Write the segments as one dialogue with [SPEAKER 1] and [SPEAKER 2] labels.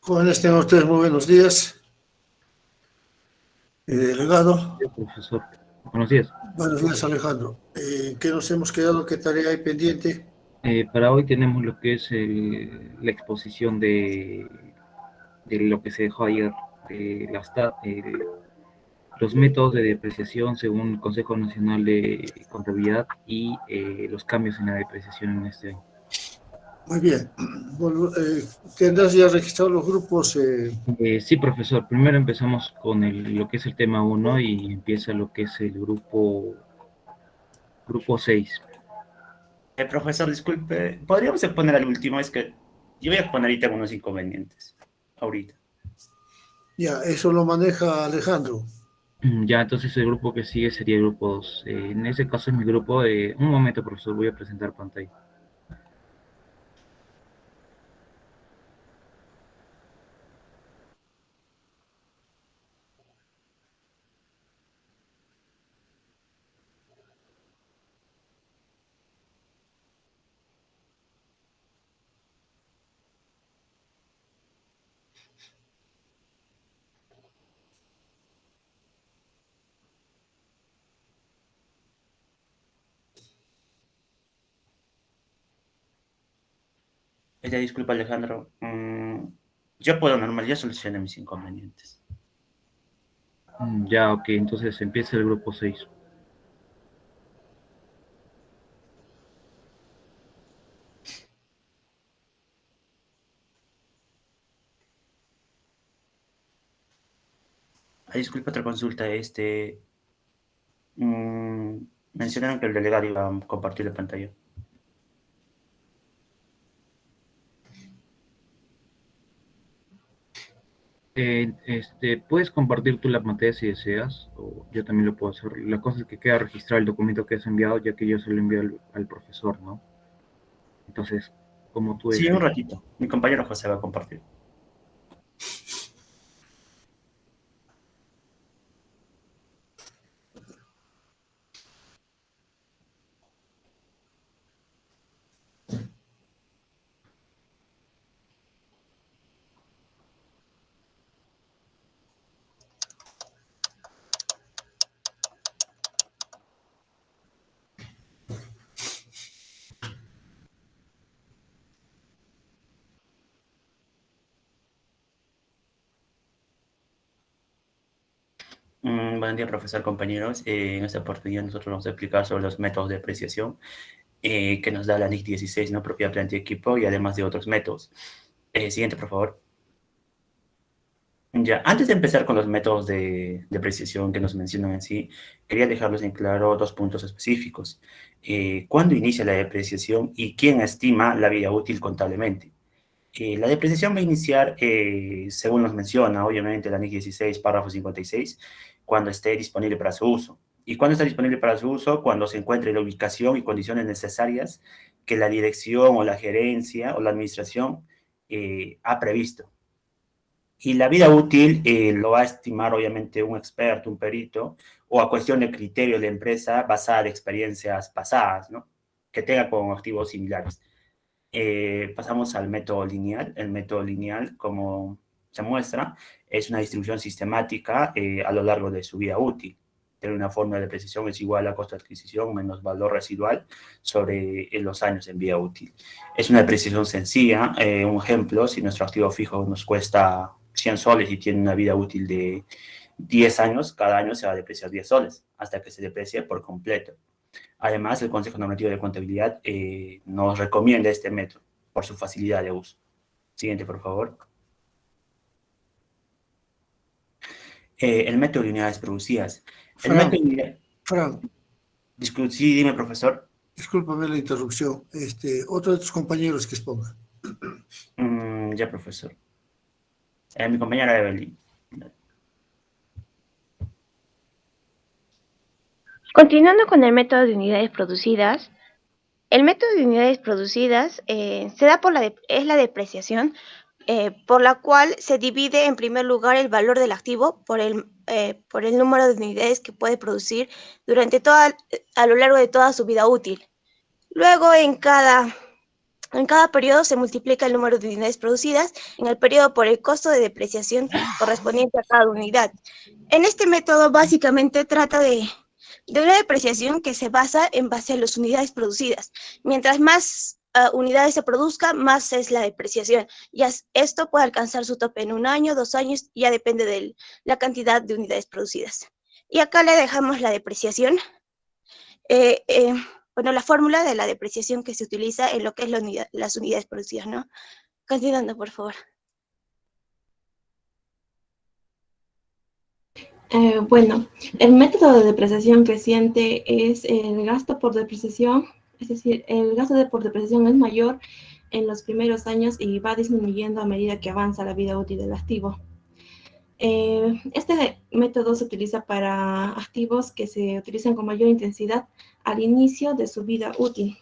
[SPEAKER 1] Jóvenes, tengan ustedes muy buenos días. Delegado,
[SPEAKER 2] Profesor, buenos días.
[SPEAKER 1] buenos días, Alejandro. ¿En qué nos hemos quedado? ¿Qué tarea hay pendiente?
[SPEAKER 2] Para hoy tenemos lo que es la exposición de lo que se dejó ayer, de los métodos de depreciación según el Consejo Nacional de Contabilidad y los cambios en la depreciación en este año.
[SPEAKER 1] Muy bien. Bueno, ¿tendrás ya registrados los grupos?
[SPEAKER 2] Sí, profesor, primero empezamos con lo que es el tema 1 y empieza lo que es el grupo 6.
[SPEAKER 3] Profesor, disculpe, ¿podríamos exponer al último? Es que yo voy a exponer ahorita unos inconvenientes. Ahorita.
[SPEAKER 1] Ya, eso lo maneja Alejandro.
[SPEAKER 2] Ya, entonces el grupo que sigue sería el grupo 2. En ese caso es mi grupo de... Un momento, profesor, voy a presentar pantalla.
[SPEAKER 3] Ella, disculpa, Alejandro. Yo puedo normal, ya solucioné mis inconvenientes.
[SPEAKER 2] Ya, ok, entonces empieza el grupo 6.
[SPEAKER 3] Disculpa, otra consulta. Mencionaron que el delegado iba a compartir la pantalla.
[SPEAKER 2] Puedes compartir tú la pantalla si deseas, o yo también lo puedo hacer. La cosa es que queda registrado el documento que has enviado, ya que yo se lo envío al profesor, ¿no? Entonces, como tú
[SPEAKER 3] Sí, un
[SPEAKER 2] desees.
[SPEAKER 3] ratito. Mi compañero José va a compartir. Buen día, profesor, compañeros. En esta oportunidad nosotros vamos a explicar sobre los métodos de depreciación que nos da la NIC 16, ¿no? Propiedad, planta y equipo, y además de otros métodos. Siguiente, por favor. Ya, antes de empezar con los métodos de depreciación que nos mencionan en sí, quería dejarlos en claro dos puntos específicos. ¿Cuándo inicia la depreciación y quién estima la vida útil contablemente? La depreciación va a iniciar, según nos menciona, obviamente, la NIC 16, párrafo 56, cuando esté disponible para su uso. ¿Y cuándo está disponible para su uso? Cuando se encuentre la ubicación y condiciones necesarias que la dirección o la gerencia o la administración ha previsto. Y la vida útil lo va a estimar obviamente un experto, un perito, o a cuestión de criterio de la empresa basada en experiencias pasadas, ¿no? Que tenga con activos similares. Pasamos al método lineal. El método lineal, como se muestra, es una distribución sistemática a lo largo de su vida útil. Tiene una fórmula de precisión, es igual a costo de adquisición menos valor residual sobre los años en vida útil. Es una depreciación sencilla. Un ejemplo, si nuestro activo fijo nos cuesta 100 soles y tiene una vida útil de 10 años, cada año se va a depreciar 10 soles hasta que se deprecie por completo. Además, el Consejo Normativo de Contabilidad nos recomienda este método por su facilidad de uso. Siguiente, por favor. El método de unidades producidas. El
[SPEAKER 1] Fran,
[SPEAKER 3] método de...
[SPEAKER 1] Fran,
[SPEAKER 3] Sí, dime, profesor.
[SPEAKER 1] discúlpame la interrupción. Otro de tus compañeros que exponga.
[SPEAKER 3] Ya, profesor. Mi compañera Evelyn.
[SPEAKER 4] Continuando con el método de unidades producidas, el método de unidades producidas se da es la depreciación, por la cual se divide en primer lugar el valor del activo por el número de unidades que puede producir a lo largo de toda su vida útil. Luego, En cada periodo se multiplica el número de unidades producidas en el periodo por el costo de depreciación correspondiente a cada unidad. En este método básicamente trata de una depreciación que se basa en base a las unidades producidas. Mientras más unidades se produzca, más es la depreciación. Esto puede alcanzar su tope en 1 año, 2 años, ya depende de la cantidad de unidades producidas. Y acá le dejamos la depreciación. Bueno, la fórmula de la depreciación que se utiliza en lo que es las unidades producidas, ¿no? Continuando, por favor.
[SPEAKER 5] Bueno, el método de depreciación creciente es el gasto por depreciación, es decir, el gasto por depreciación es mayor en los primeros años y va disminuyendo a medida que avanza la vida útil del activo. Este método se utiliza para activos que se utilizan con mayor intensidad al inicio de su vida útil.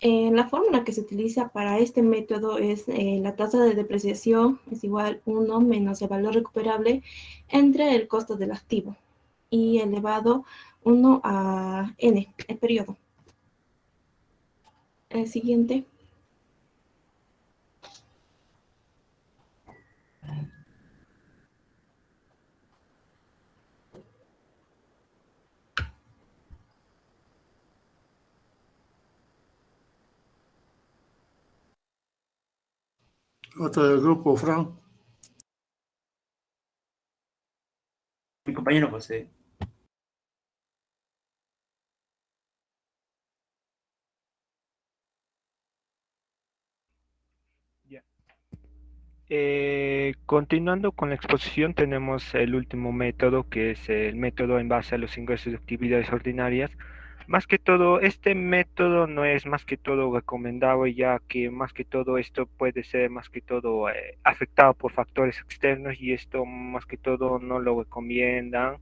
[SPEAKER 5] La fórmula que se utiliza para este método es la tasa de depreciación es igual a 1 menos el valor recuperable entre el costo del activo y elevado 1 a n, el periodo. El siguiente.
[SPEAKER 1] Otro del grupo, Fran.
[SPEAKER 3] Mi compañero José.
[SPEAKER 6] Ya. Continuando con la exposición, tenemos el último método, que es el método en base a los ingresos de actividades ordinarias. Más que todo, este método no es más que todo recomendado, ya que más que todo esto puede ser más que todo afectado por factores externos, y esto más que todo no lo recomiendan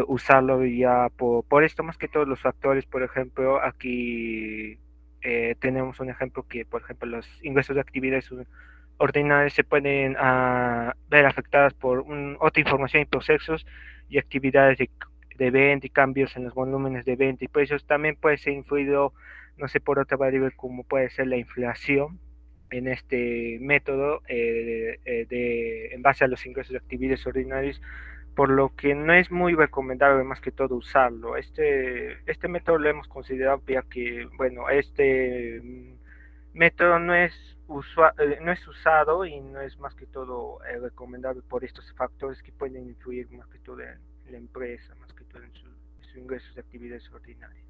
[SPEAKER 6] usarlo ya por esto, más que todos los factores. Por ejemplo, aquí tenemos un ejemplo que, por ejemplo, los ingresos de actividades ordinarias se pueden ver afectadas por otra información y procesos y actividades de venta y cambios en los volúmenes de venta y precios. También puede ser influido, no sé, por otra variable como puede ser la inflación en este método en base a los ingresos de actividades ordinarias, por lo que no es muy recomendable más que todo usarlo. Este método lo hemos considerado ya que, bueno, este método no es usado y no es más que todo recomendable por estos factores que pueden influir más que todo en la empresa, más que todo en sus ingresos de actividades ordinarias.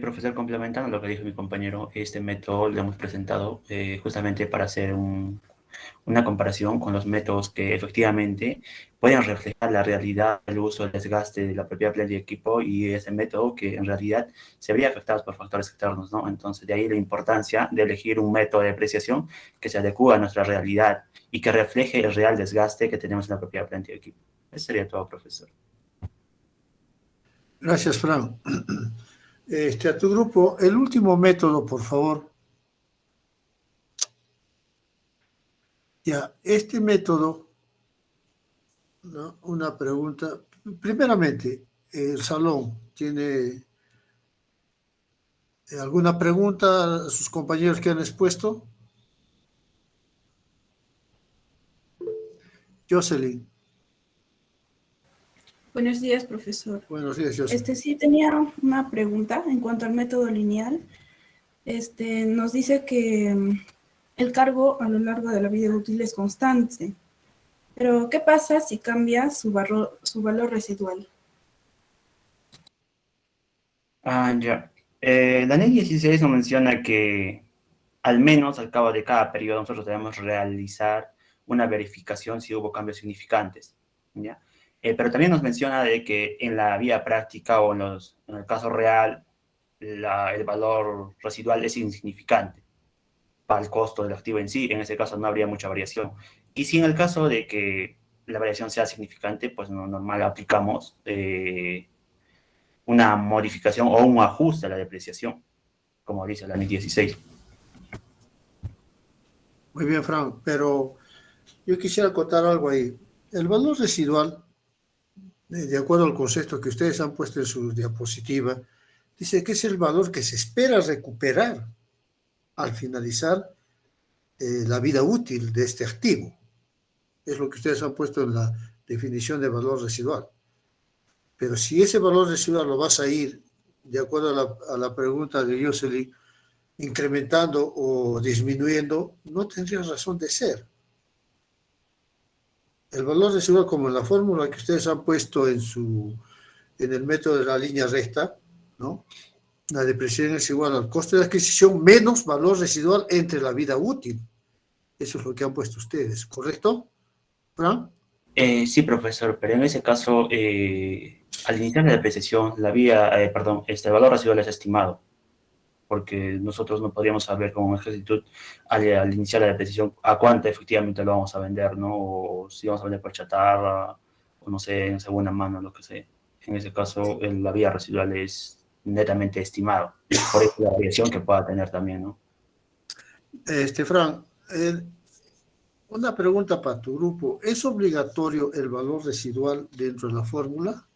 [SPEAKER 3] Profesor, complementando lo que dijo mi compañero, este método lo hemos presentado justamente para hacer una comparación con los métodos que efectivamente pueden reflejar la realidad del uso del desgaste de la propia planta y equipo, y ese método que en realidad se vería afectado por factores externos, ¿no? Entonces, de ahí la importancia de elegir un método de depreciación que se adecue a nuestra realidad y que refleje el real desgaste que tenemos en la propia planta y equipo. Eso sería todo, profesor.
[SPEAKER 1] Gracias, Fran. A tu grupo, el último método, por favor. Ya, este método, ¿no? Una pregunta. Primeramente, el salón tiene alguna pregunta a sus compañeros que han expuesto. Jocelyn.
[SPEAKER 7] Buenos días, profesor.
[SPEAKER 1] Buenos días, Jocelyn.
[SPEAKER 7] Sí, tenía una pregunta en cuanto al método lineal. Nos dice que el cargo a lo largo de la vida útil es constante. Pero, ¿qué pasa si cambia su valor residual?
[SPEAKER 3] Ya. La ley 16 nos menciona que al menos al cabo de cada periodo nosotros debemos realizar una verificación si hubo cambios significantes, ¿ya? Pero también nos menciona de que en la vía práctica o en el caso real, el valor residual es insignificante para el costo del activo en sí. En ese caso no habría mucha variación. Y si en el caso de que la variación sea significante, pues normal aplicamos una modificación o un ajuste a la depreciación, como dice la ley 16.
[SPEAKER 1] Muy bien, Fran, pero yo quisiera acotar algo ahí. El valor residual, de acuerdo al concepto que ustedes han puesto en su diapositiva, dice que es el valor que se espera recuperar al finalizar la vida útil de este activo. Es lo que ustedes han puesto en la definición de valor residual. Pero si ese valor residual lo vas a ir, de acuerdo a la pregunta de Jocelyn, incrementando o disminuyendo, no tendría razón de ser. El valor residual, como en la fórmula que ustedes han puesto en el método de la línea recta, ¿no? La depreciación es igual al costo de adquisición menos valor residual entre la vida útil. Eso es lo que han puesto ustedes, ¿correcto, Fran?
[SPEAKER 3] Sí, profesor, pero en ese caso, al iniciar la depreciación, este valor residual es estimado, porque nosotros no podríamos saber con exactitud al iniciar la depreciación a cuánto efectivamente lo vamos a vender, ¿no? O si vamos a vender por chatarra, o no sé, en segunda mano, lo que sea. En ese caso, la vía residual es netamente estimado, por eso la variación que pueda tener también, ¿no?
[SPEAKER 1] Fran, una pregunta para tu grupo. ¿Es obligatorio el valor residual dentro de la fórmula?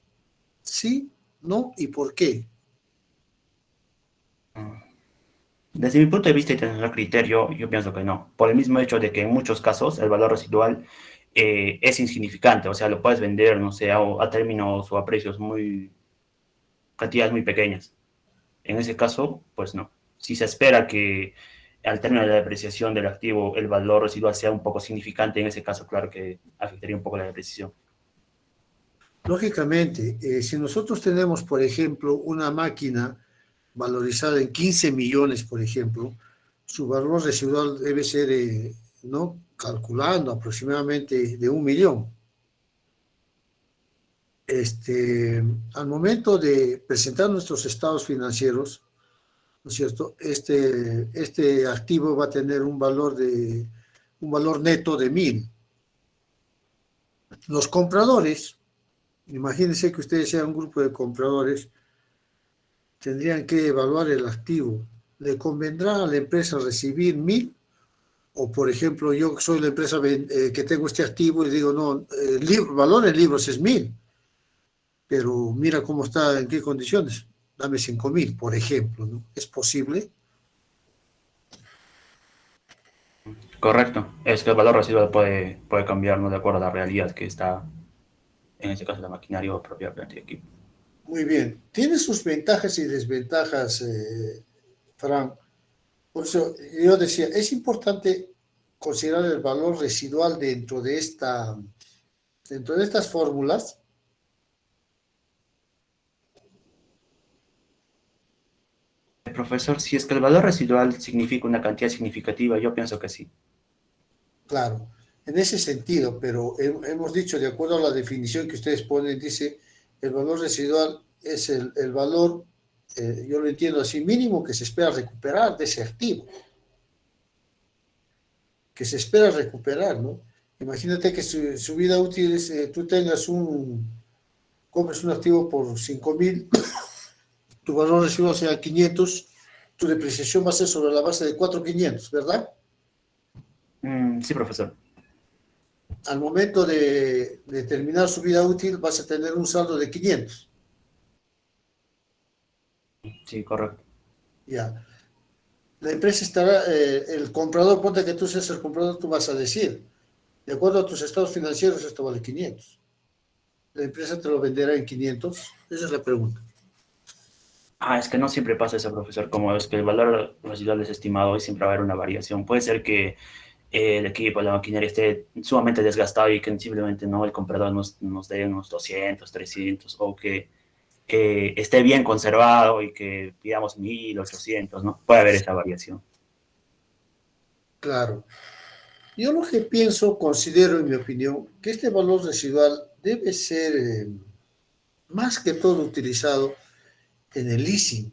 [SPEAKER 1] ¿Sí? ¿No? ¿Y por qué?
[SPEAKER 3] Desde mi punto de vista y tener criterio, yo pienso que no. Por el mismo hecho de que en muchos casos el valor residual es insignificante, o sea, lo puedes vender, no sé, a términos o a precios cantidades muy pequeñas. En ese caso, pues no. Si se espera que al término de la depreciación del activo el valor residual sea un poco significante, en ese caso, claro que afectaría un poco la depreciación.
[SPEAKER 1] Lógicamente, si nosotros tenemos, por ejemplo, una máquina valorizada en 15 millones, por ejemplo, su valor residual debe ser, ¿no? Calculando aproximadamente de 1 millón. Al momento de presentar nuestros estados financieros, ¿no es cierto? Este activo va a tener un valor neto de 1.000. Los compradores, imagínense que ustedes sean un grupo de compradores, tendrían que evaluar el activo. ¿Le convendrá a la empresa recibir 1.000? O, por ejemplo, yo soy la empresa que tengo este activo y digo, no, el valor en libros es 1.000, pero mira cómo está, en qué condiciones. Dame 5.000, por ejemplo, ¿no? ¿Es posible?
[SPEAKER 3] Correcto. Es que el valor residual puede cambiar, ¿no? De acuerdo a la realidad que está, en este caso, la maquinaria o propia planta de equipo.
[SPEAKER 1] Muy bien. Tiene sus ventajas y desventajas, Fran. Por eso yo decía, es importante considerar el valor residual dentro de estas fórmulas.
[SPEAKER 3] Profesor, si es que el valor residual significa una cantidad significativa, yo pienso que sí.
[SPEAKER 1] Claro, en ese sentido, pero hemos dicho, de acuerdo a la definición que ustedes ponen, dice, el valor residual es el valor, yo lo entiendo así, mínimo que se espera recuperar de ese activo. Que se espera recuperar, ¿no? Imagínate que su vida útil es, tú compres un activo por 5.000, tu valor residual sea 500, tu depreciación va a ser sobre la base de 4.500, ¿verdad?
[SPEAKER 3] Sí, profesor.
[SPEAKER 1] Al momento de terminar su vida útil vas a tener un saldo de 500.
[SPEAKER 3] Sí, correcto.
[SPEAKER 1] Ya. La empresa estará, el comprador, ponte que tú seas el comprador, tú vas a decir, de acuerdo a tus estados financieros, esto vale 500. La empresa te lo venderá en 500. Esa es la pregunta.
[SPEAKER 3] Es que no siempre pasa eso, profesor. Como es que el valor residual es estimado y siempre va a haber una variación. Puede ser que el equipo, la maquinaria esté sumamente desgastado y que simplemente no el comprador nos dé unos 200, 300, o que esté bien conservado y que pidamos 1.800, ¿no? Puede haber esa variación.
[SPEAKER 1] Claro. Yo lo que pienso, considero en mi opinión, que este valor residual debe ser más que todo utilizado en el leasing,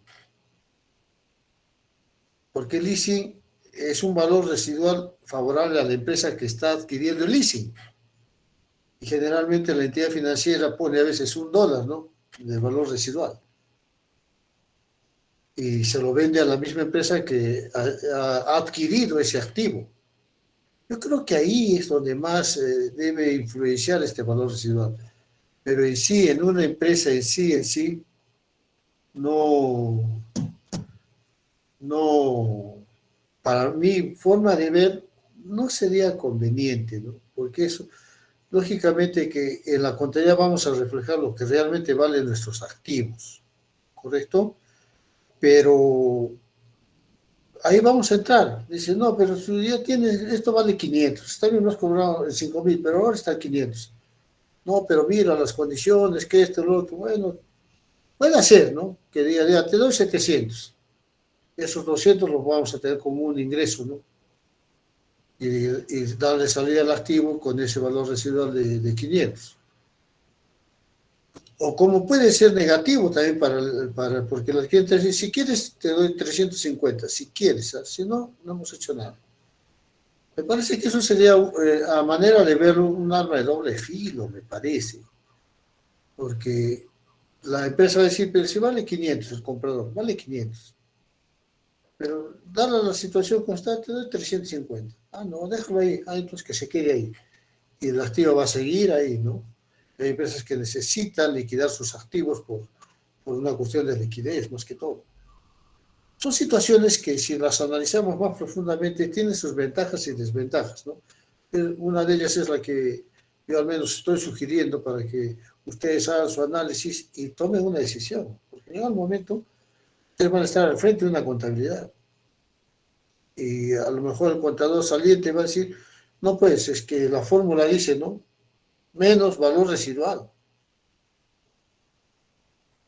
[SPEAKER 1] porque el leasing es un valor residual favorable a la empresa que está adquiriendo el leasing. Y generalmente la entidad financiera pone a veces $1, ¿no? De valor residual. Y se lo vende a la misma empresa que ha adquirido ese activo. Yo creo que ahí es donde más debe influenciar este valor residual. Pero en sí, en una empresa en sí, no, no, para mi forma de ver, no sería conveniente, ¿no? Porque eso, lógicamente que en la contabilidad vamos a reflejar lo que realmente valen nuestros activos, ¿correcto? Pero ahí vamos a entrar. Dice, no, pero si ya tiene, esto vale 500, está bien, no has cobrado en 5.000, pero ahora está 500. No, pero mira las condiciones, que esto, lo otro, bueno, puede ser, ¿no? Que diga, ya, te doy 700. Esos 200 los vamos a tener como un ingreso, ¿no? Y darle salida al activo con ese valor residual de 500. O como puede ser negativo también porque la gente dice, si quieres te doy 350, si quieres, ¿ah? Si no, no hemos hecho nada. Me parece que eso sería, a manera de verlo, un arma de doble filo, me parece. Porque la empresa va a decir, pero si vale 500 el comprador, vale 500. Pero dada la situación constante, doy 350. Ah, no, déjalo ahí. Ah, entonces que se quede ahí. Y el activo va a seguir ahí, ¿no? Hay empresas que necesitan liquidar sus activos por una cuestión de liquidez, más que todo. Son situaciones que si las analizamos más profundamente tienen sus ventajas y desventajas, ¿no? Una de ellas es la que yo al menos estoy sugiriendo para que ustedes hagan su análisis y tomen una decisión, porque en algún momento ustedes van a estar al frente de una contabilidad y a lo mejor el contador saliente va a decir, no, pues es que la fórmula dice, ¿no? Menos valor residual,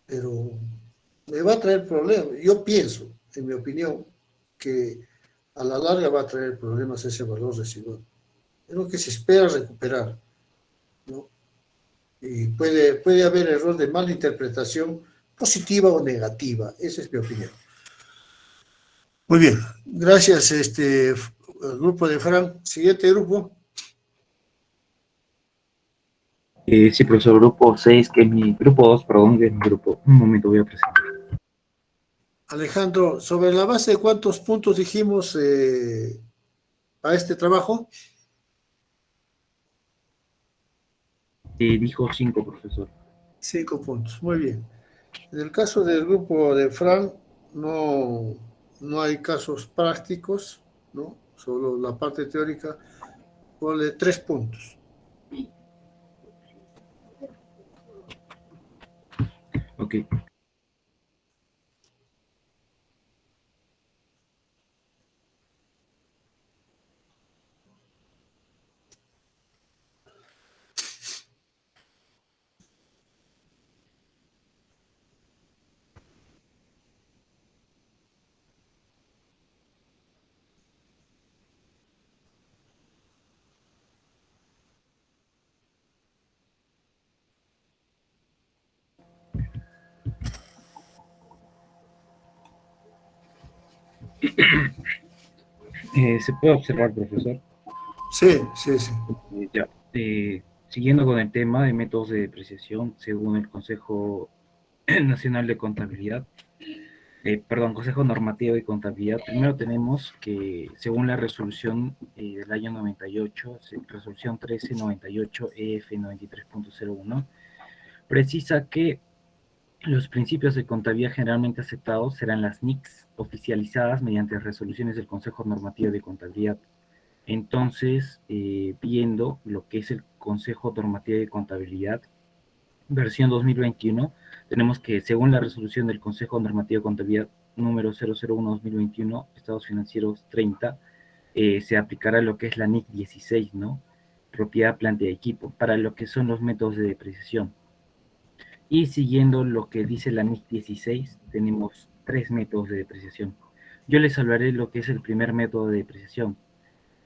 [SPEAKER 1] pero me va a traer problemas. Yo pienso, en mi opinión, que a la larga va a traer problemas ese valor residual. Es lo que se espera recuperar, ¿no? Y puede haber error de mala interpretación, positiva o negativa. Esa es mi opinión. Muy bien, gracias, grupo de Fran. Siguiente grupo.
[SPEAKER 2] Sí, profesor, grupo 6, que es mi grupo 2, perdón, que es mi grupo. Un momento, voy a presentar.
[SPEAKER 1] Alejandro, ¿sobre la base de cuántos puntos dijimos a este trabajo?
[SPEAKER 2] Dijo 5, profesor.
[SPEAKER 1] 5 puntos, muy bien. En el caso del grupo de Fran, no hay casos prácticos, ¿no? Solo la parte teórica, ponle 3 puntos.
[SPEAKER 2] Ok. ¿Se puede observar, profesor?
[SPEAKER 1] Sí, sí, sí.
[SPEAKER 2] Ya. Siguiendo con el tema de métodos de depreciación, según el Consejo Nacional de Contabilidad, Consejo Normativo de Contabilidad, primero tenemos que, según la resolución del año 98, resolución 1398 EF 93.01, precisa que los principios de contabilidad generalmente aceptados serán las NICs oficializadas mediante resoluciones del Consejo Normativo de Contabilidad. Entonces, viendo lo que es el Consejo Normativo de Contabilidad, versión 2021, tenemos que, según la resolución del Consejo Normativo de Contabilidad número 001-2021, Estados Financieros 30, se aplicará lo que es la NIC 16, ¿no? Propiedad, planta y equipo, para lo que son los métodos de depreciación. Y siguiendo lo que dice la NIC 16, tenemos 3 métodos de depreciación. Yo les hablaré lo que es el primer método de depreciación,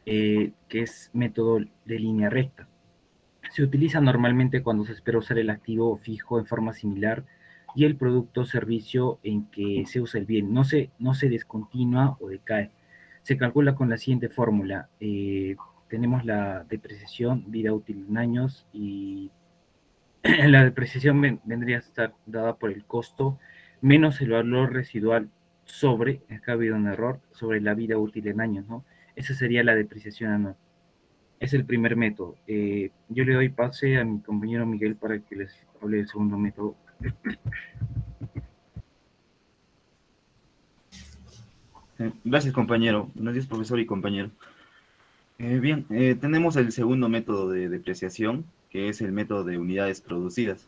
[SPEAKER 2] que es método de línea recta. Se utiliza normalmente cuando se espera usar el activo fijo en forma similar y el producto o servicio en que se usa el bien no se descontinúa o decae. Se calcula con la siguiente fórmula. Tenemos la depreciación, vida útil en años, y la depreciación vendría a estar dada por el costo menos el valor residual sobre, acá ha habido un error, sobre la vida útil en años, ¿no? Esa sería la depreciación anual. Es el primer método. Yo le doy pase a mi compañero Miguel para que les hable del segundo método.
[SPEAKER 8] Gracias, compañero. Buenos días, profesor y compañero. Bien, tenemos el segundo método de depreciación, que es el método de unidades producidas.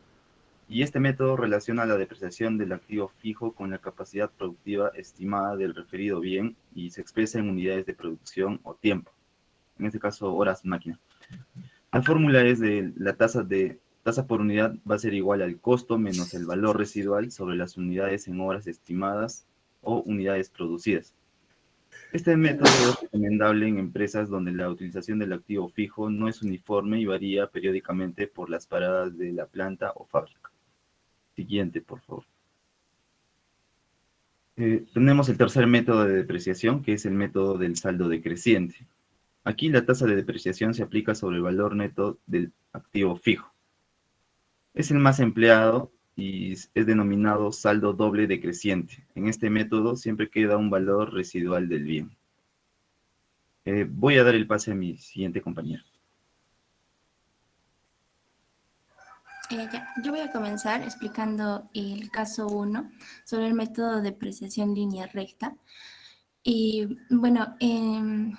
[SPEAKER 8] Y este método relaciona la depreciación del activo fijo con la capacidad productiva estimada del referido bien y se expresa en unidades de producción o tiempo. En este caso, horas máquina. La fórmula es de la tasa por unidad va a ser igual al costo menos el valor residual sobre las unidades en horas estimadas o unidades producidas. Este método es recomendable en empresas donde la utilización del activo fijo no es uniforme y varía periódicamente por las paradas de la planta o fábrica. Siguiente, por favor. Tenemos el tercer método de depreciación, que es el método del saldo decreciente. Aquí la tasa de depreciación se aplica sobre el valor neto del activo fijo. Es el más empleado y es denominado saldo doble decreciente. En este método siempre queda un valor residual del bien. Voy a dar el pase a mi siguiente compañero.
[SPEAKER 9] Yo voy a comenzar explicando el caso 1 sobre el método de depreciación lineal recta. Y bueno, el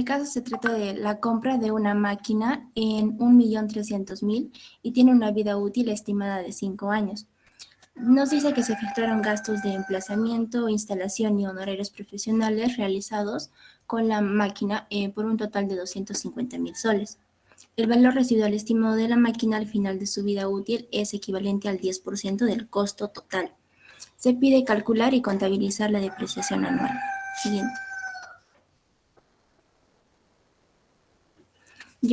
[SPEAKER 9] caso se trata de la compra de una máquina en 1.300.000 y tiene una vida útil estimada de 5 años. Nos dice que se efectuaron gastos de emplazamiento, instalación y honorarios profesionales realizados con la máquina por un total de 250.000 soles. El valor residual estimado de la máquina al final de su vida útil es equivalente al 10% del costo total. Se pide calcular y contabilizar la depreciación anual. Siguiente.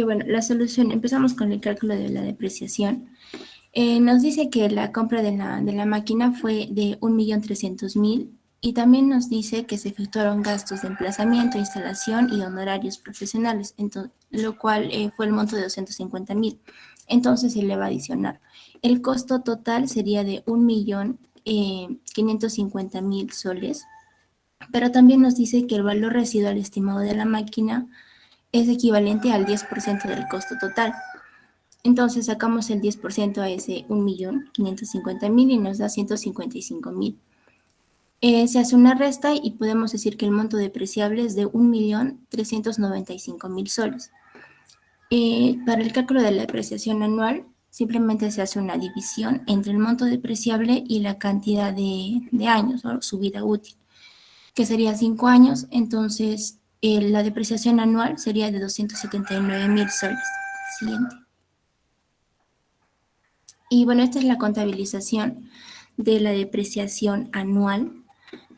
[SPEAKER 9] Bueno, la solución, empezamos con el cálculo de la depreciación. Nos dice que la compra de la máquina fue de 1.300.000 y también nos dice que se efectuaron gastos de emplazamiento, instalación y honorarios profesionales, lo cual fue el monto de 250.000. Entonces se le va a adicionar. El costo total sería de 1.550.000 soles, pero también nos dice que el valor residual estimado de la máquina es equivalente al 10% del costo total. Entonces sacamos el 10% a ese 1.550.000 y nos da 155.000. Se hace una resta y podemos decir que el monto depreciable es de 1.395.000 soles. Para el cálculo de la depreciación anual, simplemente se hace una división entre el monto depreciable y la cantidad de años o su vida útil, que sería 5 años. Entonces, la depreciación anual sería de 279.000 soles. Siguiente. Y bueno, esta es la contabilización de la depreciación anual,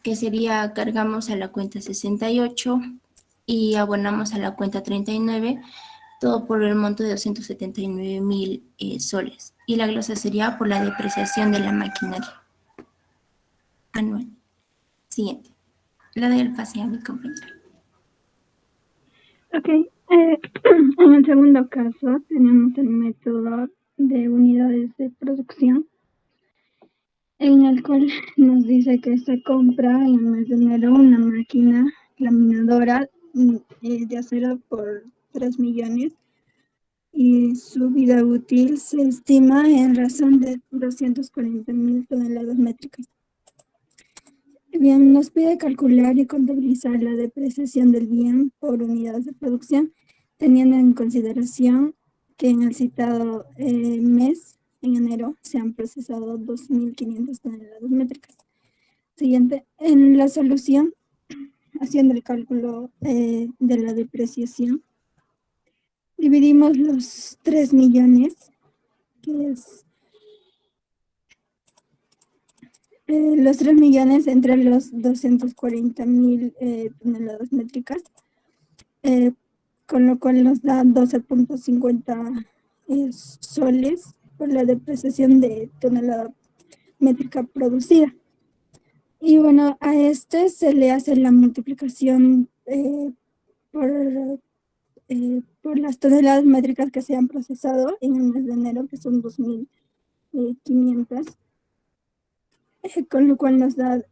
[SPEAKER 9] que sería, cargamos a la cuenta 68 y abonamos a la cuenta 39, todo por el monto de 279.000 soles. Y la glosa sería por la depreciación de la maquinaria anual. Siguiente. Le doy el pase a mi compañera.
[SPEAKER 10] Ok. En el segundo caso tenemos el método de unidades de producción, en el cual nos dice que se compra en el mes de enero una máquina laminadora de acero por 3 millones y su vida útil se estima en razón de 240.000 toneladas métricas. Bien, nos pide calcular y contabilizar la depreciación del bien por unidades de producción, teniendo en consideración que en el citado mes, en enero, se han procesado 2.500 toneladas métricas. Siguiente, en la solución, haciendo el cálculo de la depreciación, dividimos los 3 millones, que es los 3 millones entre los 240.000 toneladas métricas, con lo cual nos da 12.50 soles por la depreciación de tonelada métrica producida. Y bueno, a este se le hace la multiplicación por las toneladas métricas que se han procesado en el mes de enero, que son 2.500. Con lo cual nos da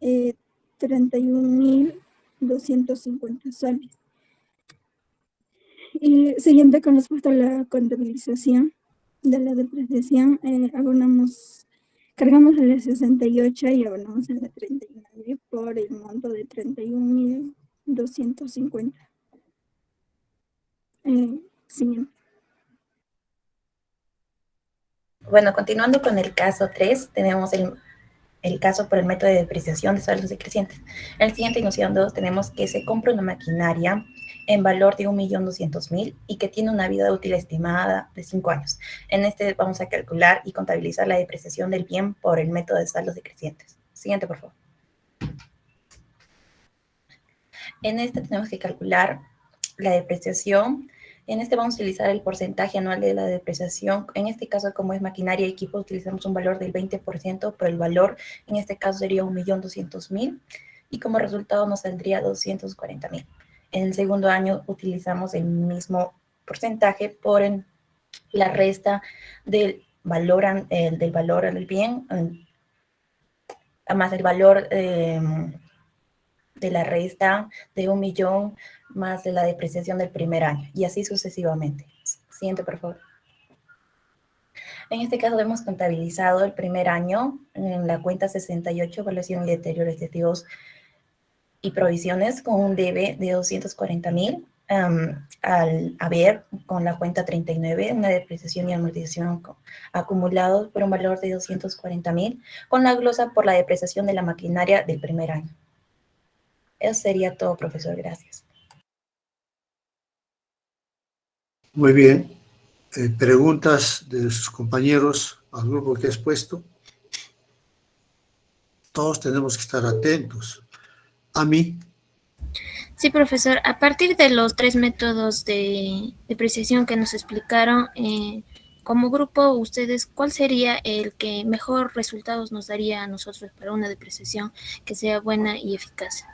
[SPEAKER 10] 31.250 soles. Y siguiente, con respecto a la contabilización de la depreciación, cargamos a la 68 y abonamos a la 39. por el monto de 31.250. Siguiente.
[SPEAKER 11] Bueno, continuando con el caso 3, tenemos el caso por el método de depreciación de saldos decrecientes. En el siguiente enunciado tenemos que se compra una maquinaria en valor de 1.200.000 y que tiene una vida útil estimada de 5 años. En este vamos a calcular y contabilizar la depreciación del bien por el método de saldos decrecientes. Siguiente, por favor. En este tenemos que calcular la depreciación. En este vamos a utilizar el porcentaje anual de la depreciación. En este caso, como es maquinaria y equipo, utilizamos un valor del 20%, pero el valor en este caso sería 1.200.000 y como resultado nos saldría 240.000. En el segundo año utilizamos el mismo porcentaje por la resta del valor del bien, más el valor de la resta de 1.000.000 más de la depreciación del primer año, y así sucesivamente. Siguiente, por favor. En este caso hemos contabilizado el primer año en la cuenta 68, evaluación y deterioros de activos y provisiones, con un debe de 240.000, al haber con la cuenta 39, una depreciación y amortización acumulados por un valor de 240.000, con la glosa por la depreciación de la maquinaria del primer año. Eso sería todo, profesor. Gracias.
[SPEAKER 1] Muy bien. Preguntas de sus compañeros al grupo que ha expuesto. Todos tenemos que estar atentos. A mí.
[SPEAKER 12] Sí, profesor. A partir de los 3 métodos de depreciación que nos explicaron, como grupo, ustedes, ¿cuál sería el que mejor resultados nos daría a nosotros para una depreciación que sea buena y eficaz?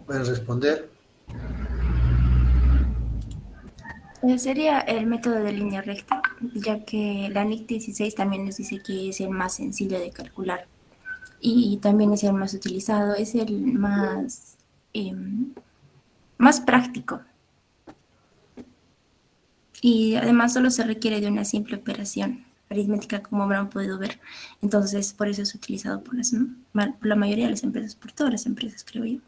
[SPEAKER 1] ¿Pueden responder?
[SPEAKER 9] Sería el método de línea recta, ya que la NIC 16 también nos dice que es el más sencillo de calcular y también es el más utilizado, es el más práctico. Y además solo se requiere de una simple operación aritmética, como habrán podido ver. Entonces, por eso es utilizado por la mayoría de las empresas, por todas las empresas, creo yo.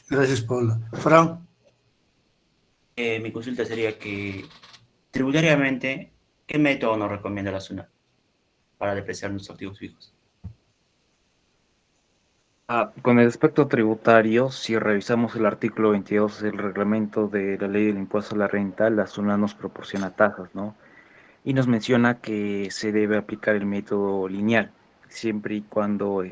[SPEAKER 1] Gracias, Paula. Fran.
[SPEAKER 3] Mi consulta sería que, tributariamente, ¿qué método nos recomienda la SUNAT para depreciar nuestros activos fijos?
[SPEAKER 2] Con el aspecto tributario, si revisamos el artículo 22 del reglamento de la ley del impuesto a la renta, la SUNAT nos proporciona tasas, ¿no? Y nos menciona que se debe aplicar el método lineal, siempre y cuando,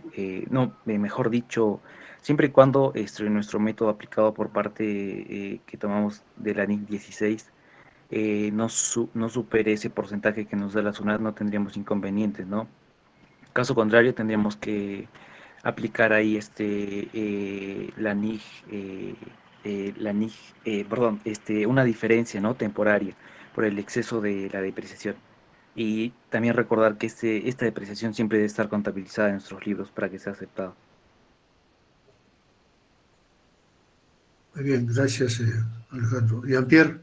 [SPEAKER 2] mejor dicho, siempre y cuando nuestro método aplicado por parte que tomamos de la NIC 16 no supere ese porcentaje que nos da la SUNAT, no tendríamos inconvenientes, ¿no? Caso contrario, tendríamos que aplicar ahí una diferencia, ¿no?, temporaria por el exceso de la depreciación. Y también recordar que esta depreciación siempre debe estar contabilizada en nuestros libros para que sea aceptado.
[SPEAKER 1] Muy bien, gracias, Alejandro. Jean-Pierre.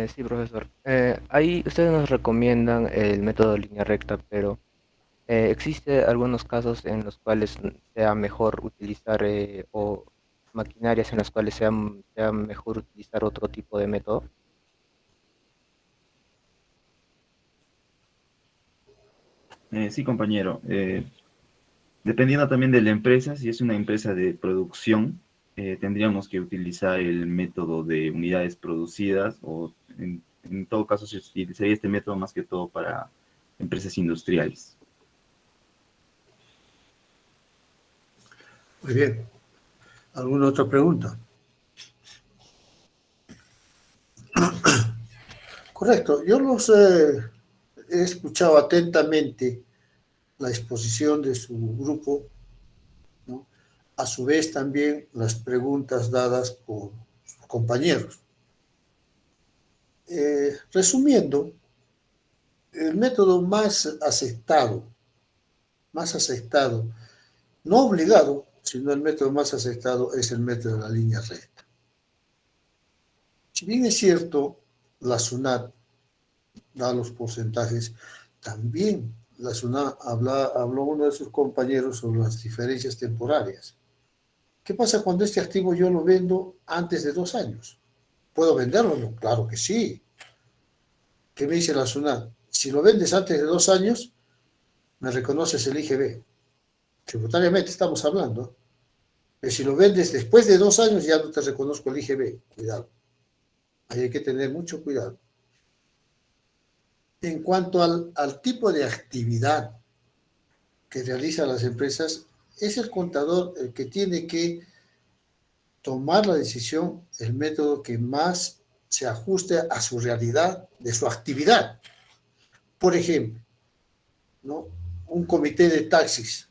[SPEAKER 13] Sí, profesor. Ahí ustedes nos recomiendan el método de línea recta, pero existe algunos casos en los cuales sea mejor utilizar o maquinarias en las cuales sea mejor utilizar otro tipo de método.
[SPEAKER 8] Sí, compañero. Dependiendo también de la empresa, si es una empresa de producción, tendríamos que utilizar el método de unidades producidas, o en todo caso se utilizaría este método más que todo para empresas industriales.
[SPEAKER 1] Muy bien. ¿Alguna otra pregunta? Correcto. Yo los he escuchado atentamente la exposición de su grupo, ¿no? A su vez también las preguntas dadas por sus compañeros. Resumiendo, el método más aceptado, no obligado, sino el método más aceptado es el método de la línea recta. Si bien es cierto, la SUNAT da los porcentajes. También la SUNAT habló uno de sus compañeros sobre las diferencias temporarias. ¿Qué pasa cuando este activo yo lo vendo antes de 2 años? ¿Puedo venderlo? No, claro que sí. ¿Qué me dice la SUNAT? Si lo vendes antes de 2 años, me reconoces el IGB. Tributariamente estamos hablando. Pero si lo vendes después de 2 años, ya no te reconozco el IGB. Cuidado. Ahí hay que tener mucho cuidado. En cuanto al tipo de actividad que realizan las empresas, es el contador el que tiene que tomar la decisión, el método que más se ajuste a su realidad de su actividad. Por ejemplo, ¿no? Un comité de taxis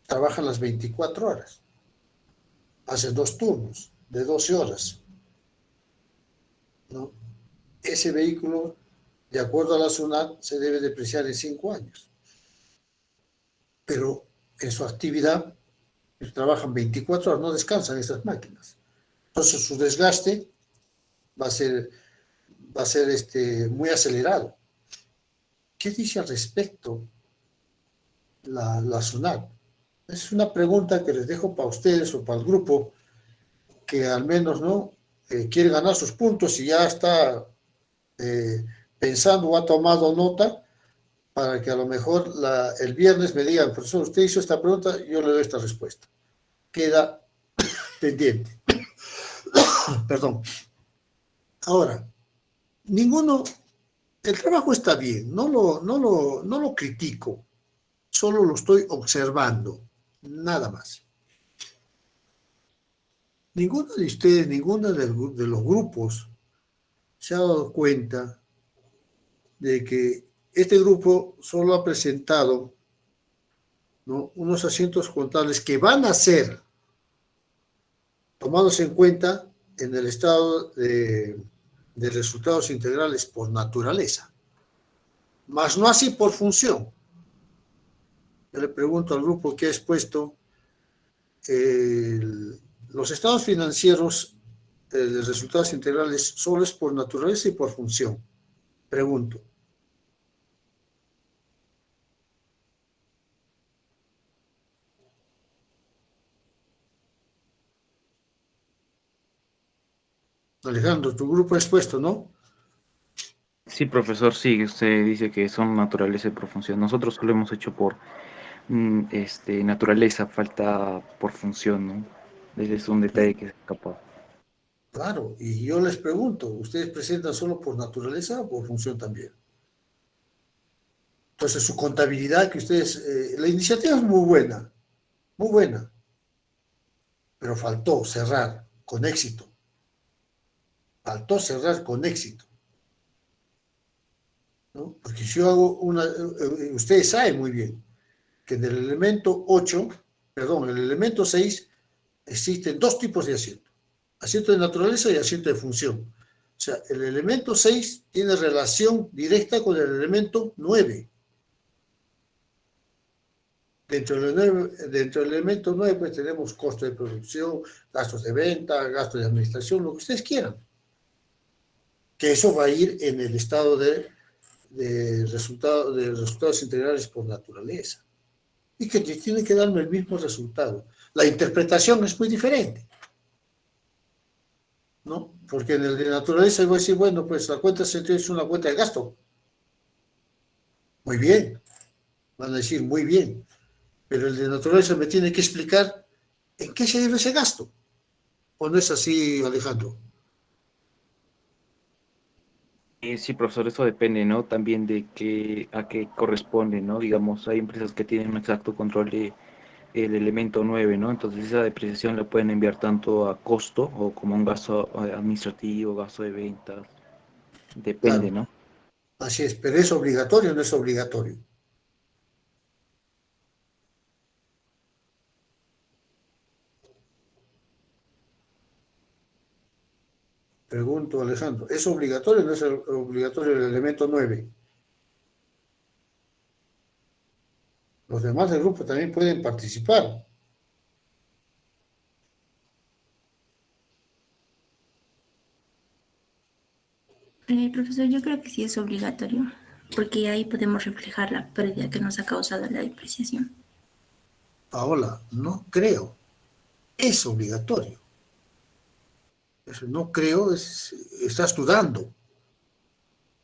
[SPEAKER 1] trabaja las 24 horas, hace 2 turnos de 12 horas, ¿no? Ese vehículo, de acuerdo a la SUNAT, se debe depreciar en 5 años. Pero en su actividad trabajan 24 horas, no descansan estas máquinas. Entonces su desgaste va a ser muy acelerado. ¿Qué dice al respecto la SUNAT? Es una pregunta que les dejo para ustedes o para el grupo que al menos no quiere ganar sus puntos y ya está pensando o ha tomado nota para que a lo mejor el viernes me digan, profesor, usted hizo esta pregunta, yo le doy esta respuesta. Queda pendiente. Perdón. Ahora, el trabajo está bien, no lo critico, solo lo estoy observando, nada más. Ninguno de ustedes, ninguno de los grupos se ha dado cuenta de que este grupo solo ha presentado, ¿no?, unos asientos contables que van a ser tomados en cuenta en el estado de resultados integrales por naturaleza, mas no así por función. Yo le pregunto al grupo que ha expuesto los estados financieros de resultados integrales solo es por naturaleza y por función. Pregunto. Alejandro, tu grupo ha expuesto, ¿no?
[SPEAKER 2] Sí, profesor, sí, usted dice que son naturaleza y por función. Nosotros solo hemos hecho por naturaleza, falta por función, ¿no? Ese es un detalle que se escapó.
[SPEAKER 1] Claro, y yo les pregunto, ¿ustedes presentan solo por naturaleza o por función también? Entonces, su contabilidad que ustedes... la iniciativa es muy buena, pero faltó cerrar con éxito. Faltó cerrar con éxito, ¿no? Porque si yo hago ustedes saben muy bien que en el elemento 6, existen 2 tipos de asiento. Asiento de naturaleza y asiento de función. O sea, el elemento 6 tiene relación directa con el elemento 9. Dentro del elemento 9 pues tenemos costo de producción, gastos de venta, gastos de administración, lo que ustedes quieran. Que eso va a ir en el estado de resultados integrales por naturaleza. Y que tiene que darme el mismo resultado. La interpretación es muy diferente, ¿no? Porque en el de naturaleza voy a decir, bueno, pues la cuenta central es una cuenta de gasto. Muy bien. Van a decir, muy bien. Pero el de naturaleza me tiene que explicar en qué se debe ese gasto. ¿O no es así, Alejandro?
[SPEAKER 2] Sí, profesor, eso depende, ¿no? También de a qué corresponde, ¿no? Digamos, hay empresas que tienen un exacto control del elemento 9, ¿no? Entonces esa depreciación la pueden enviar tanto a costo o como un gasto administrativo, gasto de ventas. Depende,
[SPEAKER 1] Claro.
[SPEAKER 2] ¿no?
[SPEAKER 1] Así es, pero ¿es obligatorio o no es obligatorio? Pregunto, Alejandro, ¿es obligatorio o no es obligatorio el elemento 9? Los demás del grupo también pueden participar.
[SPEAKER 9] Profesor, yo creo que sí es obligatorio, porque ahí podemos reflejar la pérdida que nos ha causado la depreciación.
[SPEAKER 1] Paola, no creo. Es obligatorio. Eso no creo, estás dudando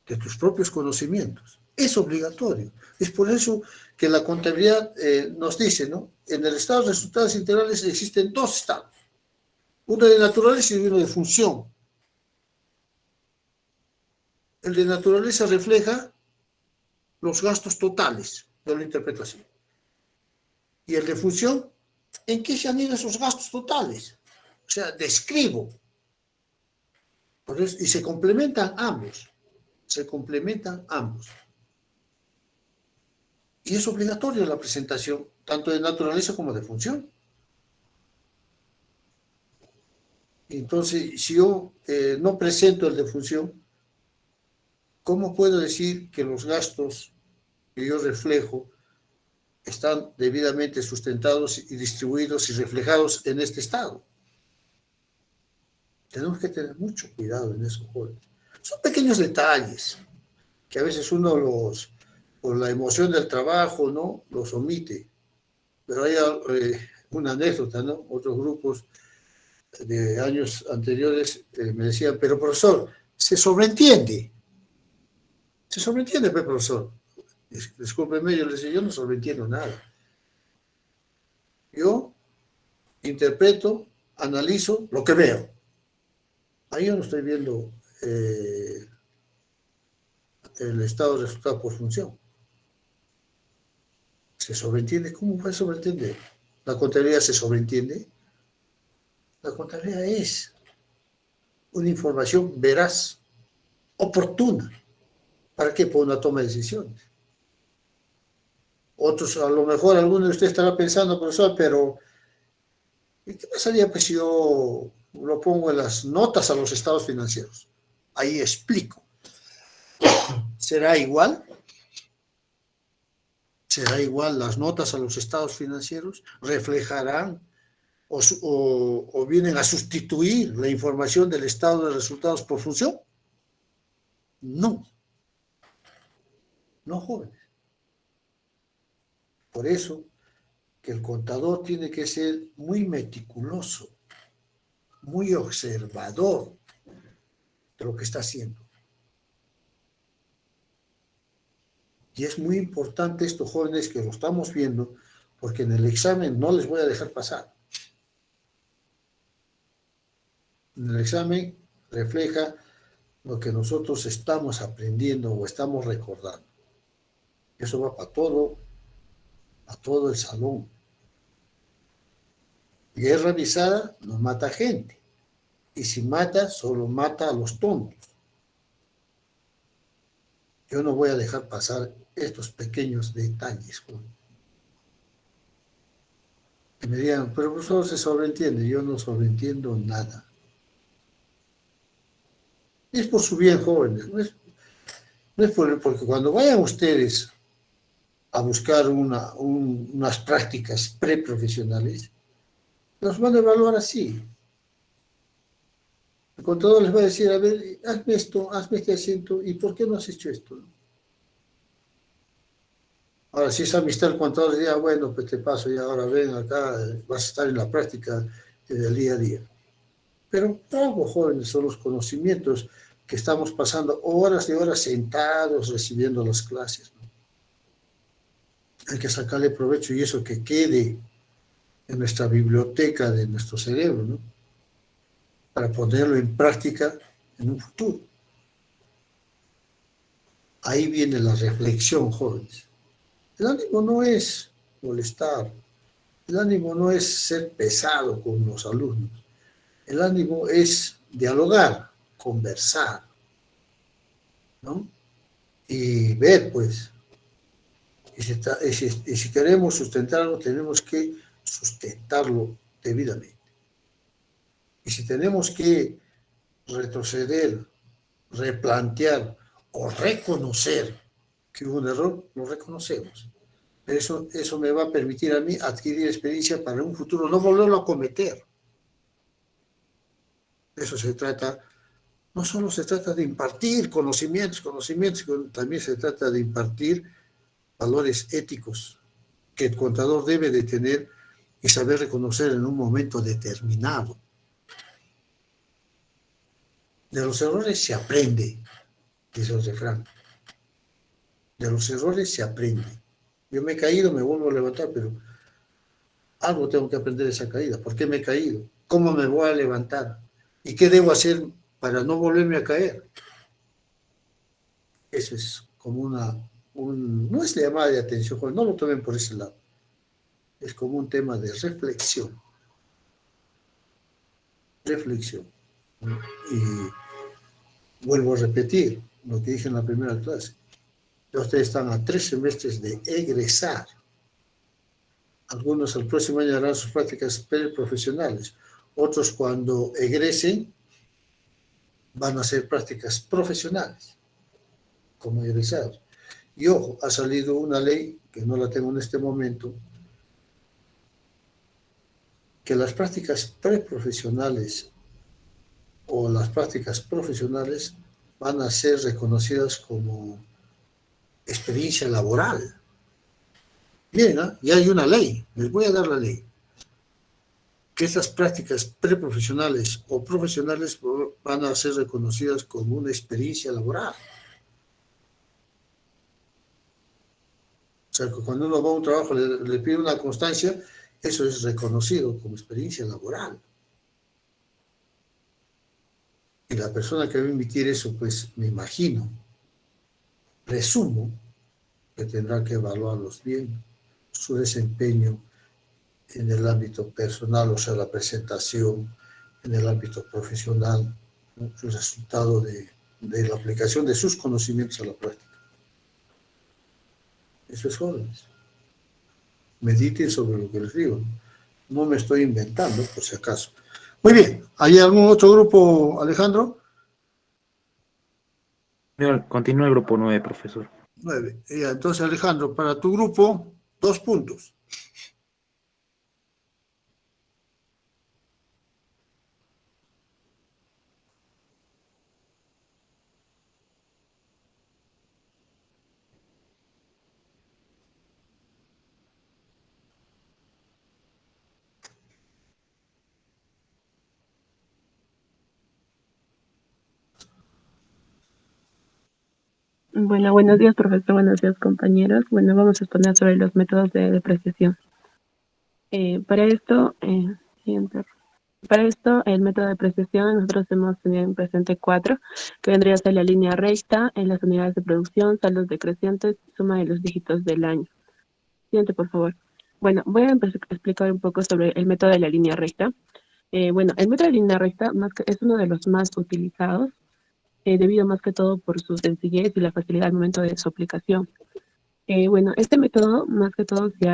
[SPEAKER 1] de tus propios conocimientos. Es obligatorio. Es por eso que la contabilidad nos dice, ¿no? En el estado de resultados integrales existen dos estados. Uno de naturaleza y uno de función. El de naturaleza refleja los gastos totales de la interpretación. Y el de función, ¿en qué se han ido esos gastos totales? O sea, describo. Por eso, y se complementan ambos. Se complementan ambos. Y es obligatoria la presentación, tanto de naturaleza como de función. Entonces, si yo no presento el de función, ¿cómo puedo decir que los gastos que yo reflejo están debidamente sustentados y distribuidos y reflejados en este estado? Tenemos que tener mucho cuidado en eso, jóvenes. Son pequeños detalles que a veces uno por la emoción del trabajo, ¿no?, los omite. Pero hay una anécdota, ¿no? Otros grupos de años anteriores me decían, pero profesor, se sobreentiende. Se sobreentiende, pues, profesor. Discúlpeme, yo les decía, yo no sobreentiendo nada. Yo interpreto, analizo lo que veo. Ahí yo no estoy viendo el estado de resultado por función. ¿Se sobreentiende? ¿Cómo puede sobreentender? ¿La contabilidad se sobreentiende? La contabilidad es una información veraz, oportuna. ¿Para qué? Para una toma de decisiones. Otros, a lo mejor alguno de ustedes estará pensando, profesor, pero ¿y qué pasaría pues si yo lo pongo en las notas a los estados financieros? Ahí explico. ¿Será igual? ¿Será igual las notas a los estados financieros? ¿Reflejarán o vienen a sustituir la información del estado de resultados por función? No. No, jóvenes. Por eso que el contador tiene que ser muy meticuloso, muy observador de lo que está haciendo. Y es muy importante esto, jóvenes, que lo estamos viendo, porque en el examen no les voy a dejar pasar. En el examen refleja lo que nosotros estamos aprendiendo o estamos recordando. Eso va para todo el salón. Y es revisada, no mata gente. Y si mata, solo mata a los tontos. Yo no voy a dejar pasar estos pequeños detalles. Que me digan, pero profesor, se sobreentiende. Yo no sobreentiendo nada. Es por su bien, jóvenes. No es porque cuando vayan ustedes a buscar unas prácticas preprofesionales, los van a evaluar así. El contador les va a decir, a ver, hazme esto, hazme este acento, ¿y por qué no has hecho esto? Ahora, si es amistad, el contador diría, bueno, pues te paso y ahora ven acá, vas a estar en la práctica del día a día. Pero algo, jóvenes, son los conocimientos que estamos pasando horas y horas sentados recibiendo las clases, ¿no? Hay que sacarle provecho y eso que quede en nuestra biblioteca de nuestro cerebro, ¿no?, para ponerlo en práctica en un futuro. Ahí viene la reflexión, jóvenes. El ánimo no es molestar, el ánimo no es ser pesado con los alumnos, el ánimo es dialogar, conversar, ¿no? Y ver, pues, y si queremos sustentarlo, tenemos que sustentarlo debidamente. Y si tenemos que retroceder, replantear o reconocer que hubo un error, lo reconocemos. Pero eso me va a permitir a mí adquirir experiencia para en un futuro no volverlo a cometer. De eso se trata No solo se trata de impartir conocimientos, también se trata de impartir valores éticos que el contador debe de tener y saber reconocer en un momento determinado. De los errores se aprende, dice el refrán. De los errores se aprende. Yo me he caído, me vuelvo a levantar, pero algo tengo que aprender de esa caída. ¿Por qué me he caído? ¿Cómo me voy a levantar? ¿Y qué debo hacer para no volverme a caer? Eso es como no es llamada de atención, no lo tomen por ese lado. Es como un tema de reflexión. Reflexión. Y vuelvo a repetir lo que dije en la primera clase. Ya ustedes están a 3 semestres de egresar. Algunos el próximo año harán sus prácticas preprofesionales. Otros cuando egresen van a hacer prácticas profesionales como egresados. Y ojo, ha salido una ley, que no la tengo en este momento, que las prácticas preprofesionales o las prácticas profesionales van a ser reconocidas como experiencia laboral. Bien, ¿eh? Ya hay una ley, les voy a dar la ley, que estas prácticas preprofesionales o profesionales van a ser reconocidas como una experiencia laboral. O sea, que cuando uno va a un trabajo, le pide una constancia, eso es reconocido como experiencia laboral. Y la persona que va a emitir eso, pues me imagino, presumo, que tendrá que evaluarlos bien, su desempeño en el ámbito personal, o sea, la presentación, en el ámbito profesional, ¿no? El resultado de la aplicación de sus conocimientos a la práctica. Eso es jóvenes. Mediten sobre lo que les digo. No me estoy inventando, por si acaso. Muy bien. ¿Hay algún otro grupo, Alejandro?
[SPEAKER 2] Continúa el grupo 9, profesor.
[SPEAKER 1] 9. Entonces, Alejandro, para tu grupo, 2 puntos.
[SPEAKER 14] Bueno, buenos días, profesor. Buenos días, compañeros. Bueno, vamos a exponer sobre los métodos de depreciación. Para esto, el método de depreciación, nosotros hemos tenido en presente 4, que vendría a ser la línea recta, en las unidades de producción, saldos decrecientes, suma de los dígitos del año. Siguiente, por favor. Bueno, voy a empezar a explicar un poco sobre el método de la línea recta. Bueno, el método de línea recta es uno de los más utilizados, debido más que todo por su sencillez y la facilidad al momento de su aplicación. Bueno, este método más que todo se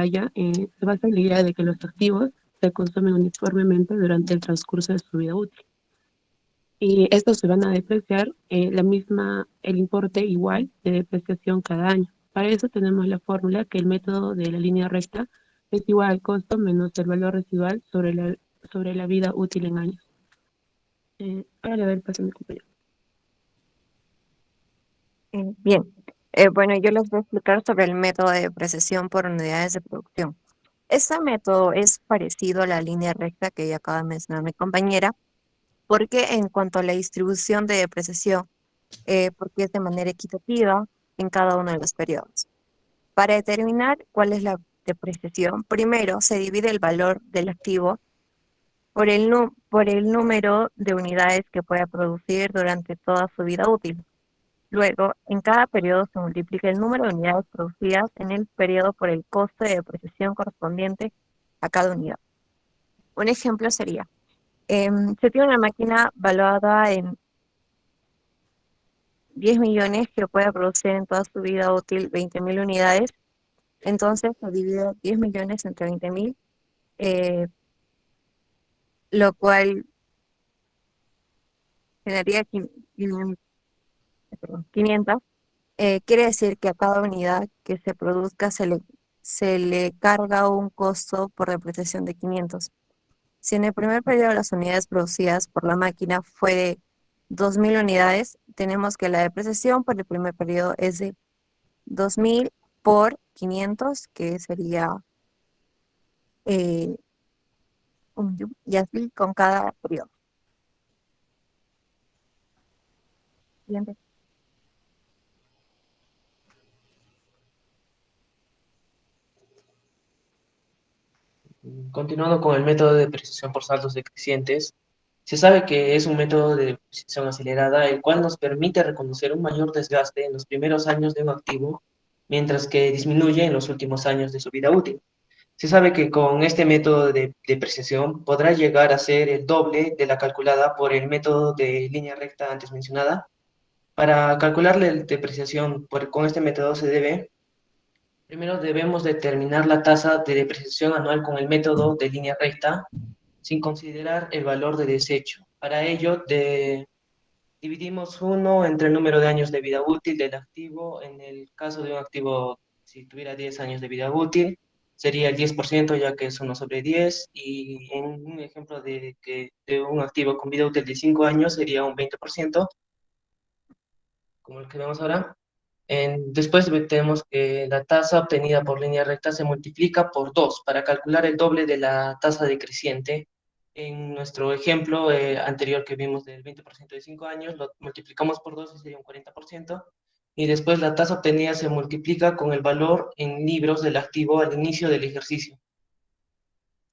[SPEAKER 14] basa en la idea de que los activos se consumen uniformemente durante el transcurso de su vida útil. Y estos se van a depreciar el importe igual de depreciación cada año. Para eso tenemos la fórmula que el método de la línea recta es igual al costo menos el valor residual sobre la vida útil en años. Ahora le doy el paso a mi compañero.
[SPEAKER 15] Bien, bueno, yo les voy a explicar sobre el método de depreciación por unidades de producción. Este método es parecido a la línea recta que ya acaba de mencionar mi compañera, porque en cuanto a la distribución de depreciación, porque es de manera equitativa en cada uno de los periodos. Para determinar cuál es la depreciación, primero se divide el valor del activo por el número de unidades que pueda producir durante toda su vida útil. Luego, en cada periodo se multiplica el número de unidades producidas en el periodo por el coste de depreciación correspondiente a cada unidad. Un ejemplo sería, se tiene una máquina valuada en 10 millones que puede producir en toda su vida útil 20.000 unidades, entonces se divide 10 millones entre 20.000, lo cual generaría 500. Quiere decir que a cada unidad que se produzca se le carga un costo por depreciación de 500. Si en el primer periodo las unidades producidas por la máquina fue de 2.000 unidades, tenemos que la depreciación por el primer periodo es de 2.000 por 500, que sería eh, 1.000.000, y así con cada periodo. Siguiente.
[SPEAKER 16] Continuando con el método de depreciación por saldos decrecientes, se sabe que es un método de depreciación acelerada, el cual nos permite reconocer un mayor desgaste en los primeros años de un activo, mientras que disminuye en los últimos años de su vida útil. Se sabe que con este método de depreciación podrá llegar a ser el doble de la calculada por el método de línea recta antes mencionada. Para calcular la depreciación con este método primero debemos determinar la tasa de depreciación anual con el método de línea recta, sin considerar el valor de desecho. Para ello, dividimos 1 entre el número de años de vida útil del activo. En el caso de un activo, si tuviera 10 años de vida útil, sería el 10%, ya que es 1 sobre 10, y en un ejemplo de un activo con vida útil de 5 años sería un 20%, como el que vemos ahora. Después tenemos que la tasa obtenida por línea recta se multiplica por 2 para calcular el doble de la tasa decreciente. En nuestro ejemplo anterior que vimos del 20% de 5 años, lo multiplicamos por 2 y sería un 40%. Y después la tasa obtenida se multiplica con el valor en libros del activo al inicio del ejercicio,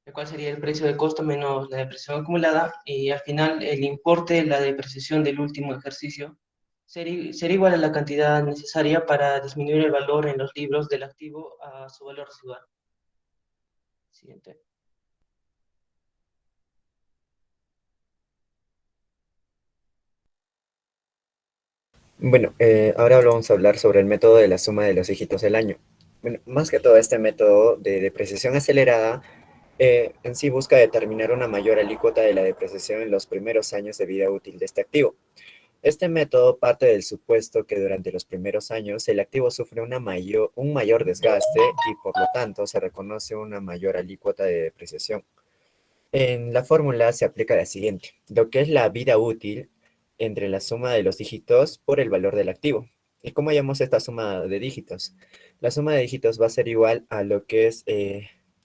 [SPEAKER 16] el cual sería el precio de costo menos la depreciación acumulada, y al final el importe de la depreciación del último ejercicio sería igual a la cantidad necesaria para disminuir el valor en los libros del activo a su valor residual. Siguiente.
[SPEAKER 17] Bueno, ahora vamos a hablar sobre el método de la suma de los dígitos del año. Bueno, más que todo este método de depreciación acelerada en sí busca determinar una mayor alícuota de la depreciación en los primeros años de vida útil de este activo. Este método parte del supuesto que durante los primeros años el activo sufre un mayor desgaste y por lo tanto se reconoce una mayor alícuota de depreciación. En la fórmula se aplica la siguiente, lo que es la vida útil entre la suma de los dígitos por el valor del activo. ¿Y cómo llamamos esta suma de dígitos? La suma de dígitos va a ser igual a lo que es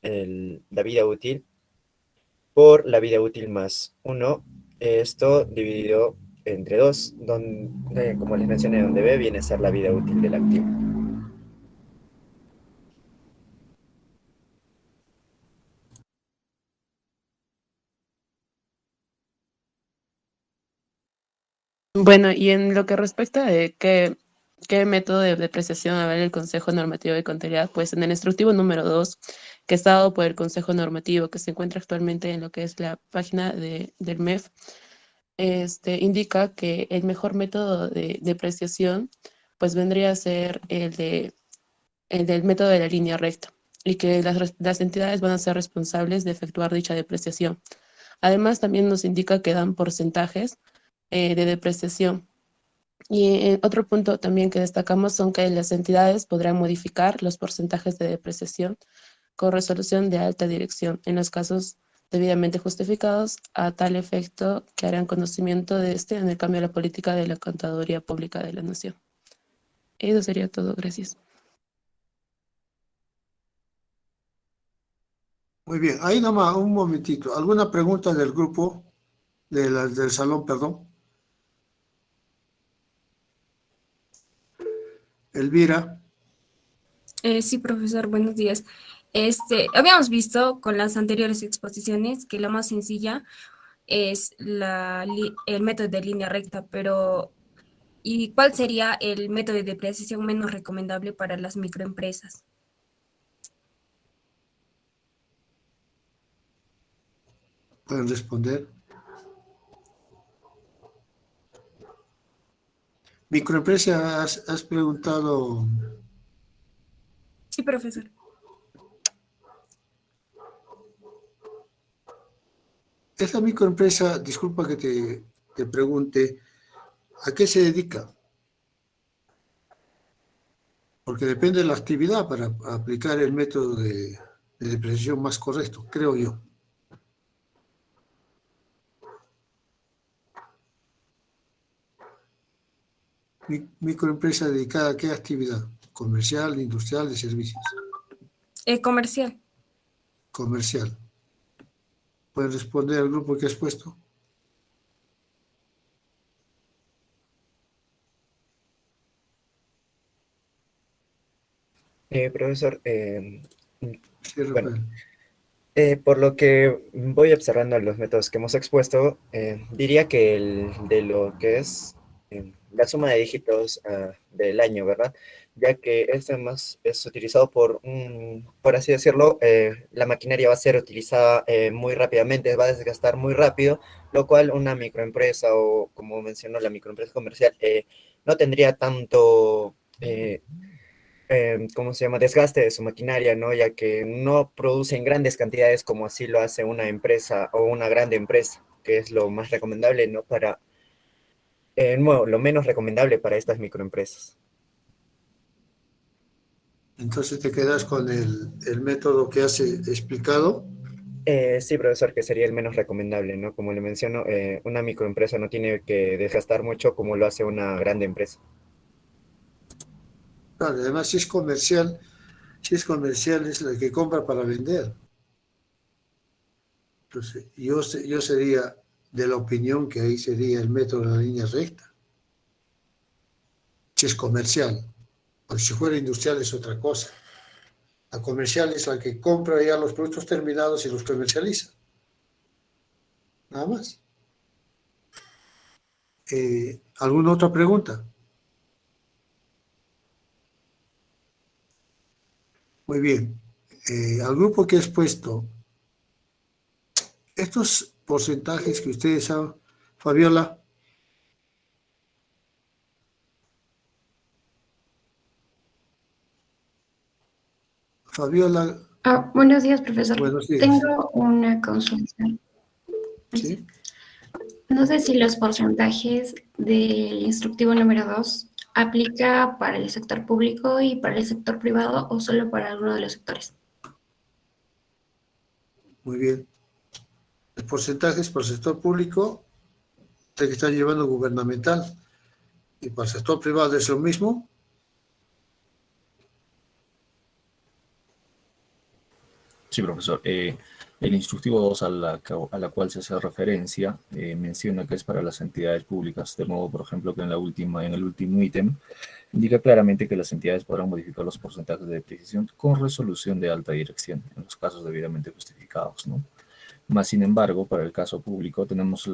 [SPEAKER 17] la vida útil por la vida útil más 1, esto dividido entre 2, donde, como les mencioné, donde B viene a ser la vida útil del activo.
[SPEAKER 14] Bueno, y en lo que respecta de qué método de depreciación avala el Consejo Normativo de Contabilidad, pues en el instructivo número 2, que está dado por el Consejo Normativo, que se encuentra actualmente en lo que es la página del MEF, indica que el mejor método de depreciación pues vendría a ser el del método de la línea recta, y que las entidades van a ser responsables de efectuar dicha depreciación. Además, también nos indica que dan porcentajes de depreciación. Y otro punto también que destacamos son que las entidades podrán modificar los porcentajes de depreciación con resolución de alta dirección en los casos debidamente justificados, a tal efecto que harán conocimiento de en el cambio de la política de la Contaduría Pública de la Nación. Eso sería todo. Gracias.
[SPEAKER 1] Muy bien, ahí nomás un momentito. ¿Alguna pregunta del grupo, del salón, perdón? Elvira.
[SPEAKER 18] Sí, profesor, buenos días. Habíamos visto con las anteriores exposiciones que la más sencilla es el método de línea recta, pero ¿y cuál sería el método de depreciación menos recomendable para las microempresas?
[SPEAKER 1] ¿Pueden responder? Microempresa, has preguntado.
[SPEAKER 18] Sí, profesor.
[SPEAKER 1] Esta microempresa, disculpa que te pregunte, ¿a qué se dedica? Porque depende de la actividad para aplicar el método de depreciación más correcto, creo yo. Microempresa dedicada a qué actividad? ¿Comercial, industrial, de servicios?
[SPEAKER 18] Comercial.
[SPEAKER 1] Comercial. ¿Pueden responder al grupo que has puesto?
[SPEAKER 17] Profesor,
[SPEAKER 1] Sí,
[SPEAKER 17] bueno,
[SPEAKER 1] Rafael.
[SPEAKER 17] por lo que voy observando los métodos que hemos expuesto, diría que el de lo que es la suma de dígitos del año, ¿verdad? Ya que este más es utilizado por así decirlo, la maquinaria va a ser utilizada muy rápidamente, va a desgastar muy rápido, lo cual una microempresa o, como mencionó, la microempresa comercial, no tendría tanto... ¿cómo se llama? Desgaste de su maquinaria, ¿no? Ya que no produce en grandes cantidades como así lo hace una empresa o una grande empresa, que es lo más recomendable, ¿no? Bueno, lo menos recomendable para estas microempresas.
[SPEAKER 1] Entonces te quedas con el método que has explicado.
[SPEAKER 17] Sí, profesor, que sería el menos recomendable, ¿no? Como le menciono, una microempresa no tiene que desgastar mucho como lo hace una grande empresa.
[SPEAKER 1] Claro, además si es comercial es la que compra para vender. Entonces, yo sería de la opinión que ahí sería el método de la línea recta. Si es comercial, porque si fuera industrial es otra cosa. La comercial es la que compra ya los productos terminados y los comercializa. Nada más. ¿Alguna otra pregunta? Muy bien. Al grupo que has puesto, estos porcentajes que ustedes saben, Fabiola. Fabiola.
[SPEAKER 19] Buenos días, profesor.
[SPEAKER 1] Buenos días.
[SPEAKER 19] Tengo una consulta.
[SPEAKER 1] ¿Sí?
[SPEAKER 19] No sé si los porcentajes del instructivo número 2 aplica para el sector público y para el sector privado o solo para alguno de los sectores.
[SPEAKER 1] Muy bien. El porcentaje es para el sector público, el que están llevando gubernamental, y para el sector privado es lo mismo.
[SPEAKER 20] Sí, profesor. El instructivo 2 a la cual se hace referencia menciona que es para las entidades públicas, de modo, por ejemplo, que en el último ítem indica claramente que las entidades podrán modificar los porcentajes de depreciación con resolución de alta dirección, en los casos debidamente justificados, ¿no? Más sin embargo, para el caso público tenemos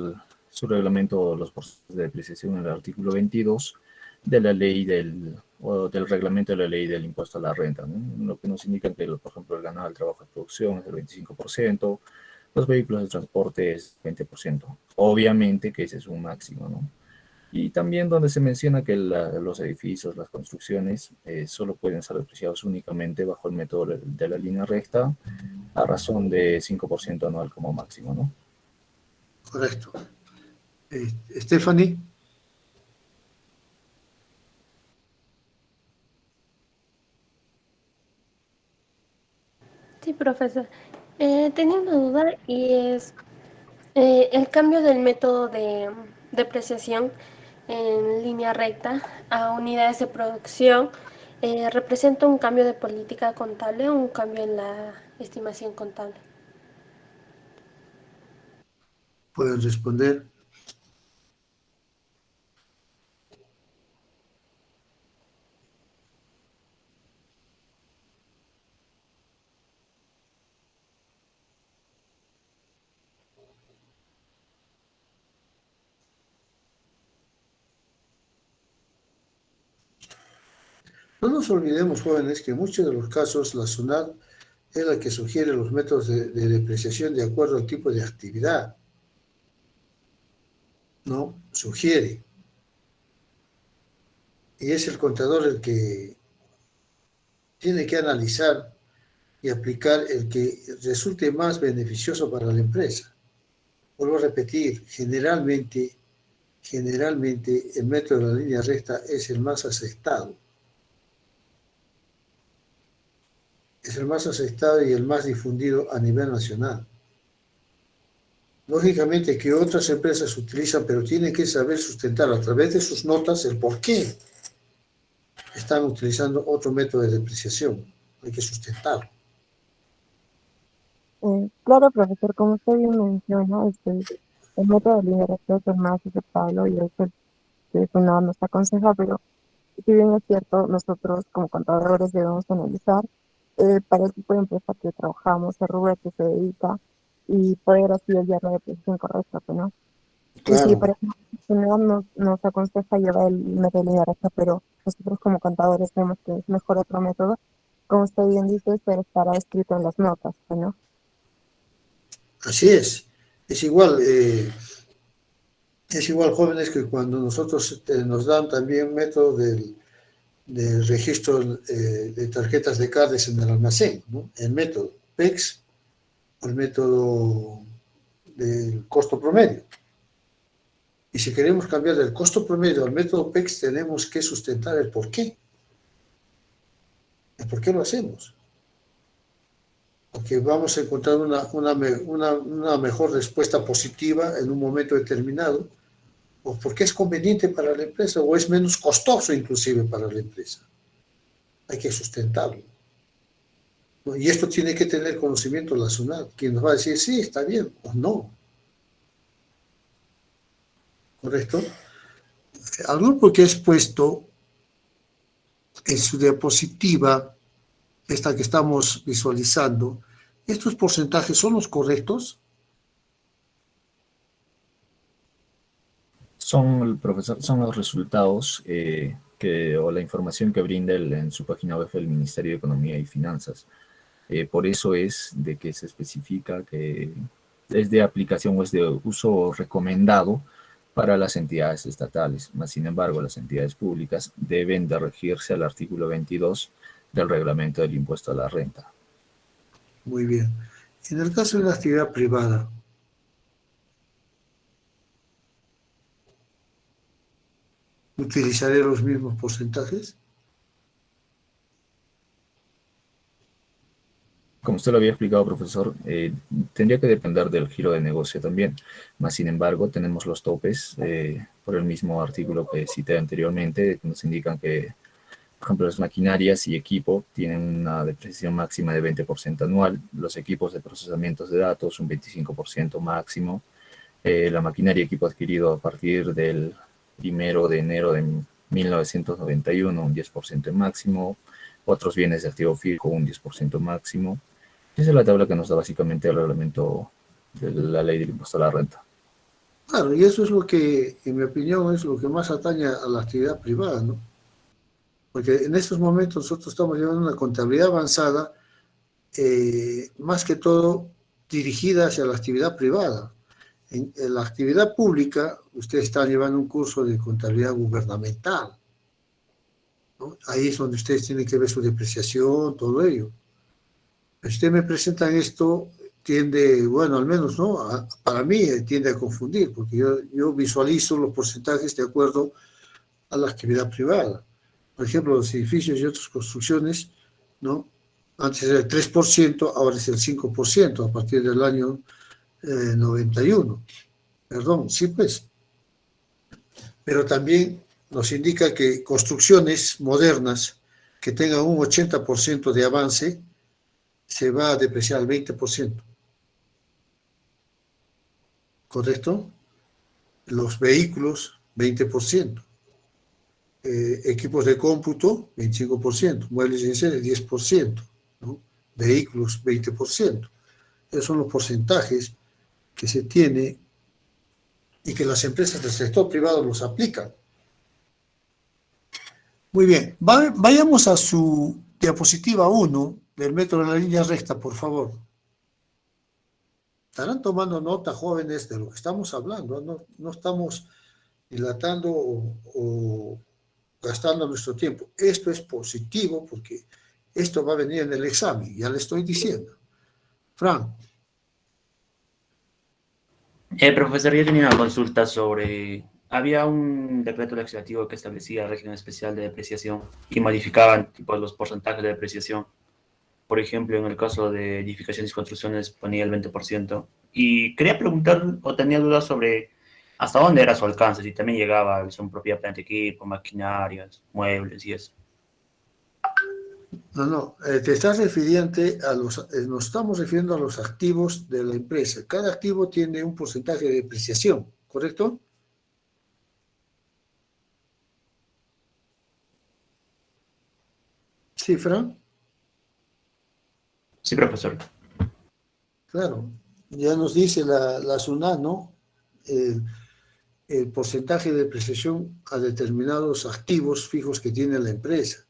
[SPEAKER 20] su reglamento de los porcentajes de depreciación en el artículo 22 de la ley del reglamento de la ley del impuesto a la renta, ¿no? Lo que nos indica que, por ejemplo, el ganado del trabajo de producción es el 25%, los vehículos de transporte es 20%. Obviamente que ese es un máximo, ¿no? Y también donde se menciona que los edificios, las construcciones, solo pueden ser depreciados únicamente bajo el método de la línea recta, a razón de 5% anual como máximo, ¿no?
[SPEAKER 1] Correcto. Stephanie.
[SPEAKER 21] Sí, profesor. Tenía una duda y es el cambio del método de depreciación en línea recta a unidades de producción representa un cambio de política contable o un cambio en la estimación contable.
[SPEAKER 1] Pueden responder. No nos olvidemos, jóvenes, que en muchos de los casos la SUNAT es la que sugiere los métodos de depreciación de acuerdo al tipo de actividad. ¿No? Sugiere. Y es el contador el que tiene que analizar y aplicar el que resulte más beneficioso para la empresa. Vuelvo a repetir, generalmente el método de la línea recta es el más aceptado. Es el más aceptado y el más difundido a nivel nacional. Lógicamente que otras empresas utilizan, pero tienen que saber sustentar a través de sus notas el por qué están utilizando otro método de depreciación. Hay que sustentarlo.
[SPEAKER 15] Claro, profesor, como usted bien menciona, el método de línea recta es el más aceptable y es el que no nos aconseja, pero si bien es cierto, nosotros como contadores debemos analizar para el tipo de empresa que trabajamos, el rubro al que se dedica, y poder así hallar la depreciación correcta, pues, ¿no? Y sí,
[SPEAKER 1] Claro,
[SPEAKER 15] por ejemplo, nos aconseja llevar el método de línea recta, pero nosotros como contadores vemos que es mejor otro método, como usted bien dice, pero estará escrito en las notas, pues, ¿no?
[SPEAKER 1] así es. Es igual, jóvenes, que cuando nosotros nos dan también método del registro de tarjetas de carnes en el almacén, ¿no? El método PEX o el método del costo promedio. Y si queremos cambiar del costo promedio al método PEX, tenemos que sustentar el por qué. El por qué lo hacemos. Porque vamos a encontrar una mejor respuesta positiva en un momento determinado, o porque es conveniente para la empresa, o es menos costoso inclusive para la empresa. Hay que sustentarlo, ¿no? Y esto tiene que tener conocimiento la SUNAT, quien nos va a decir, sí, está bien, o no. ¿Correcto? Al grupo que es puesto en su diapositiva, esta que estamos visualizando, ¿estos porcentajes son los correctos?
[SPEAKER 20] Son, profesor, son los resultados o la información que brinda en su página web el Ministerio de Economía y Finanzas. Por eso es de que se especifica que es de aplicación o es de uso recomendado para las entidades estatales. Más sin embargo, las entidades públicas deben de regirse al artículo 22 del reglamento del impuesto a la renta.
[SPEAKER 1] Muy bien. En el caso de la actividad privada, ¿utilizaré los mismos porcentajes?
[SPEAKER 20] Como usted lo había explicado, profesor, tendría que depender del giro de negocio también. Más sin embargo, tenemos los topes por el mismo artículo que cité anteriormente, que nos indican que, por ejemplo, las maquinarias y equipo tienen una depreciación máxima de 20% anual, los equipos de procesamiento de datos un 25% máximo, la maquinaria y equipo adquirido a partir del 1 de enero de 1991 un 10% máximo, otros bienes de activo fijo un 10% máximo. Esa es la tabla que nos da básicamente el reglamento de la ley del impuesto a la renta.
[SPEAKER 1] Claro, y eso es lo que, en mi opinión, es lo que más atañe a la actividad privada, ¿no? Porque en estos momentos nosotros estamos llevando una contabilidad avanzada, más que todo dirigida hacia la actividad privada. En la actividad pública, ustedes están llevando un curso de contabilidad gubernamental, ¿no? Ahí es donde ustedes tienen que ver su depreciación, todo ello. Pero si ustedes me presentan esto, tiende, bueno, al menos, ¿no? Para mí tiende a confundir, porque yo visualizo los porcentajes de acuerdo a la actividad privada. Por ejemplo, los edificios y otras construcciones, ¿no? Antes era el 3%, ahora es el 5% a partir del año 91. Perdón, sí pues. Pero también nos indica que construcciones modernas que tengan un 80% de avance se va a depreciar al 20%. ¿Correcto? Los vehículos, 20%. Equipos de cómputo, 25%. Muebles y enseres, 10%. ¿No? Vehículos, 20%. Esos son los porcentajes que se tiene y que las empresas del sector privado los aplican. Muy bien, vayamos a su diapositiva 1 del método de la línea recta, por favor. Estarán tomando nota, jóvenes, de lo que estamos hablando. No estamos dilatando o gastando nuestro tiempo. Esto es positivo porque esto va a venir en el examen, ya le estoy diciendo. Fran.
[SPEAKER 3] Profesor, yo tenía una consulta sobre... Había un decreto legislativo que establecía régimen especial de depreciación y modificaban tipo, los porcentajes de depreciación. Por ejemplo, en el caso de edificaciones y construcciones ponía el 20% Y quería preguntar, o tenía dudas sobre hasta dónde era su alcance, si también llegaba a su propia planta de equipo, maquinarias, muebles y eso.
[SPEAKER 1] No, te estás refiriendo a nos estamos refiriendo a los activos de la empresa. Cada activo tiene un porcentaje de depreciación, ¿correcto? Sí, Fran.
[SPEAKER 3] Sí, profesor.
[SPEAKER 1] Claro, ya nos dice la SUNAT, ¿no? El porcentaje de depreciación a determinados activos fijos que tiene la empresa,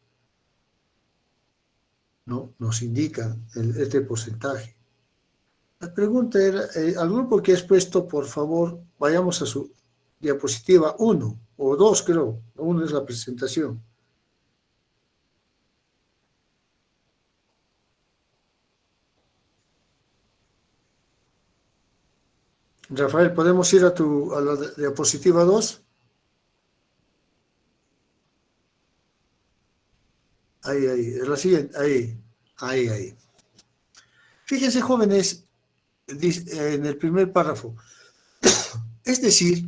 [SPEAKER 1] ¿no? Nos indica este porcentaje. La pregunta era, al grupo que has puesto, por favor, vayamos a su diapositiva 1 o 2, creo. 1 es la presentación. Rafael, ¿podemos ir a la diapositiva 2? Ahí, es la siguiente, ahí. Fíjense, jóvenes, en el primer párrafo. Es decir,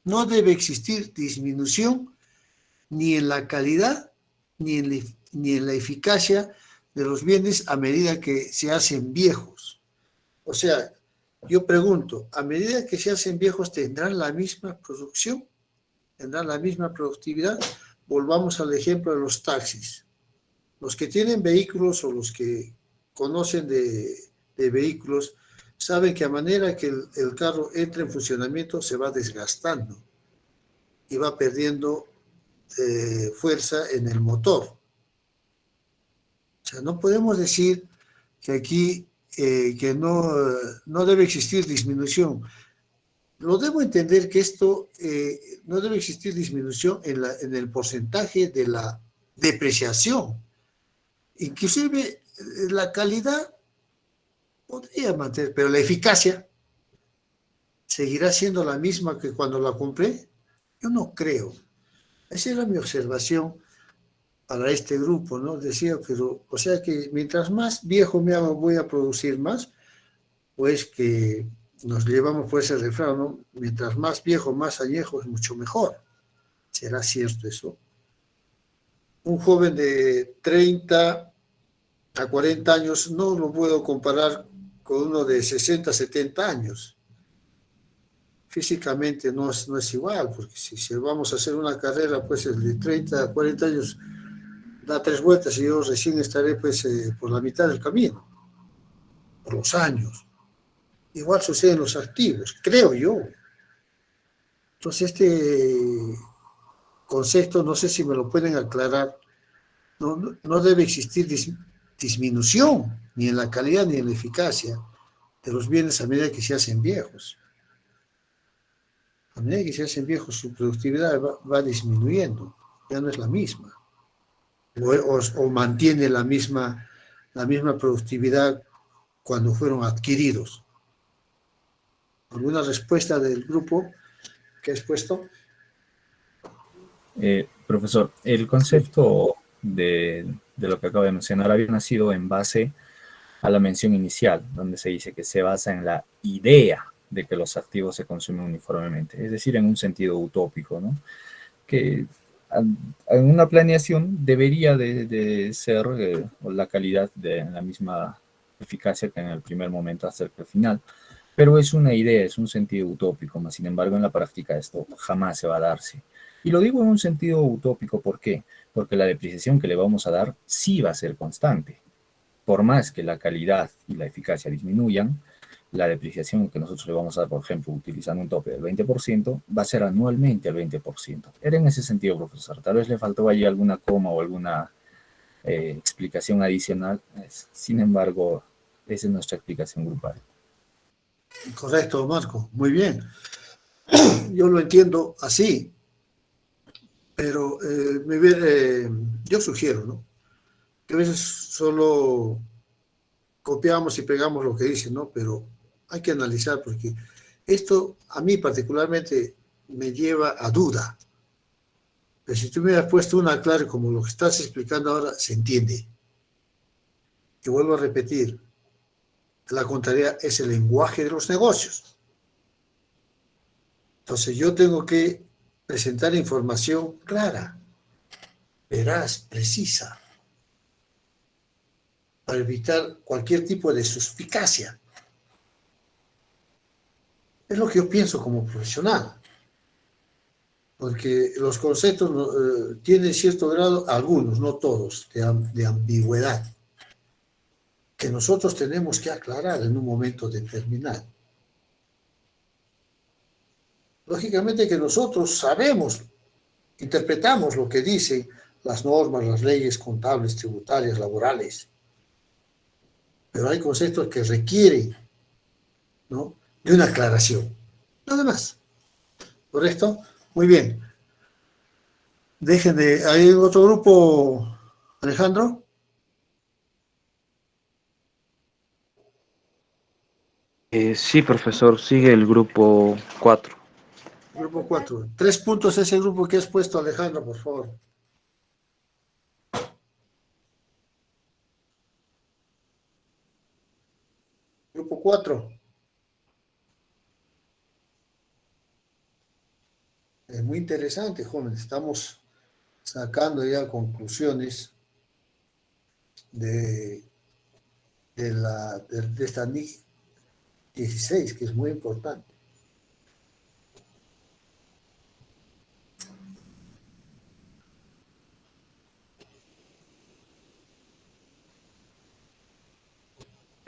[SPEAKER 1] no debe existir disminución ni en la calidad ni en la eficacia de los bienes a medida que se hacen viejos. O sea, yo pregunto, ¿a medida que se hacen viejos tendrán la misma producción? ¿Tendrán la misma productividad? Volvamos al ejemplo de los taxis. Los que tienen vehículos o los que conocen de vehículos saben que a manera que el carro entra en funcionamiento se va desgastando y va perdiendo fuerza en el motor. O sea, no podemos decir que aquí que no debe existir disminución. Lo debo entender que esto no debe existir disminución en el porcentaje de la depreciación. Inclusive la calidad podría mantener, pero la eficacia seguirá siendo la misma que cuando la compré. Yo no creo. Esa era mi observación para este grupo, ¿no? Decía, pero, o sea que mientras más viejo me hago, voy a producir más, pues que nos llevamos por ese refrán, ¿no? Mientras más viejo, más añejo, es mucho mejor. ¿Será cierto eso? Un joven de 30 a 40 años no lo puedo comparar con uno de 60, 70 años. Físicamente no es igual, porque si vamos a hacer una carrera, pues el de 30 a 40 años da 3 vueltas y yo recién estaré pues por la mitad del camino, por los años. Igual sucede en los activos, creo yo. Entonces este concepto, no sé si me lo pueden aclarar, no debe existir disminución ni en la calidad ni en la eficacia de los bienes a medida que se hacen viejos. A medida que se hacen viejos, su productividad va disminuyendo, ya no es la misma. O mantiene la misma productividad cuando fueron adquiridos. ¿Alguna respuesta del grupo que has puesto?
[SPEAKER 20] Profesor, el concepto de lo que acabo de mencionar había nacido en base a la mención inicial, donde se dice que se basa en la idea de que los activos se consumen uniformemente, es decir, en un sentido utópico, ¿no? Que en una planeación debería de ser la calidad de la misma eficacia que en el primer momento acerca del final, pero es una idea, es un sentido utópico, más sin embargo en la práctica esto jamás se va a darse. Y lo digo en un sentido utópico, ¿por qué? Porque la depreciación que le vamos a dar sí va a ser constante. Por más que la calidad y la eficacia disminuyan, la depreciación que nosotros le vamos a dar, por ejemplo, utilizando un tope del 20%, va a ser anualmente el 20%. Era en ese sentido, profesor. Tal vez le faltó allí alguna coma o alguna explicación adicional. Sin embargo, esa es nuestra explicación grupal.
[SPEAKER 1] Correcto, Marco. Muy bien. Yo lo entiendo así, pero yo sugiero, ¿no? Que a veces solo copiamos y pegamos lo que dicen, ¿no? Pero hay que analizar porque esto a mí particularmente me lleva a duda. Pero si tú me has puesto una clara como lo que estás explicando ahora, se entiende. Y vuelvo a repetir, la contabilidad es el lenguaje de los negocios. Entonces yo tengo que presentar información clara, veraz, precisa, para evitar cualquier tipo de suspicacia. Es lo que yo pienso como profesional. Porque los conceptos tienen cierto grado, algunos, no todos, de ambigüedad, que nosotros tenemos que aclarar en un momento determinado. Lógicamente que nosotros sabemos, interpretamos lo que dicen las normas, las leyes contables, tributarias, laborales, pero hay conceptos que requieren, ¿no?, de una aclaración. Nada más. ¿Correcto? Muy bien. Dejen de... ¿Hay otro grupo, Alejandro?
[SPEAKER 4] Sí, profesor, sigue el grupo 4.
[SPEAKER 1] Grupo 4. 3 puntos ese grupo que has puesto, Alejandro, por favor. Grupo 4. Es muy interesante, jóvenes. Estamos sacando ya conclusiones de esta NIC 16, que es muy importante.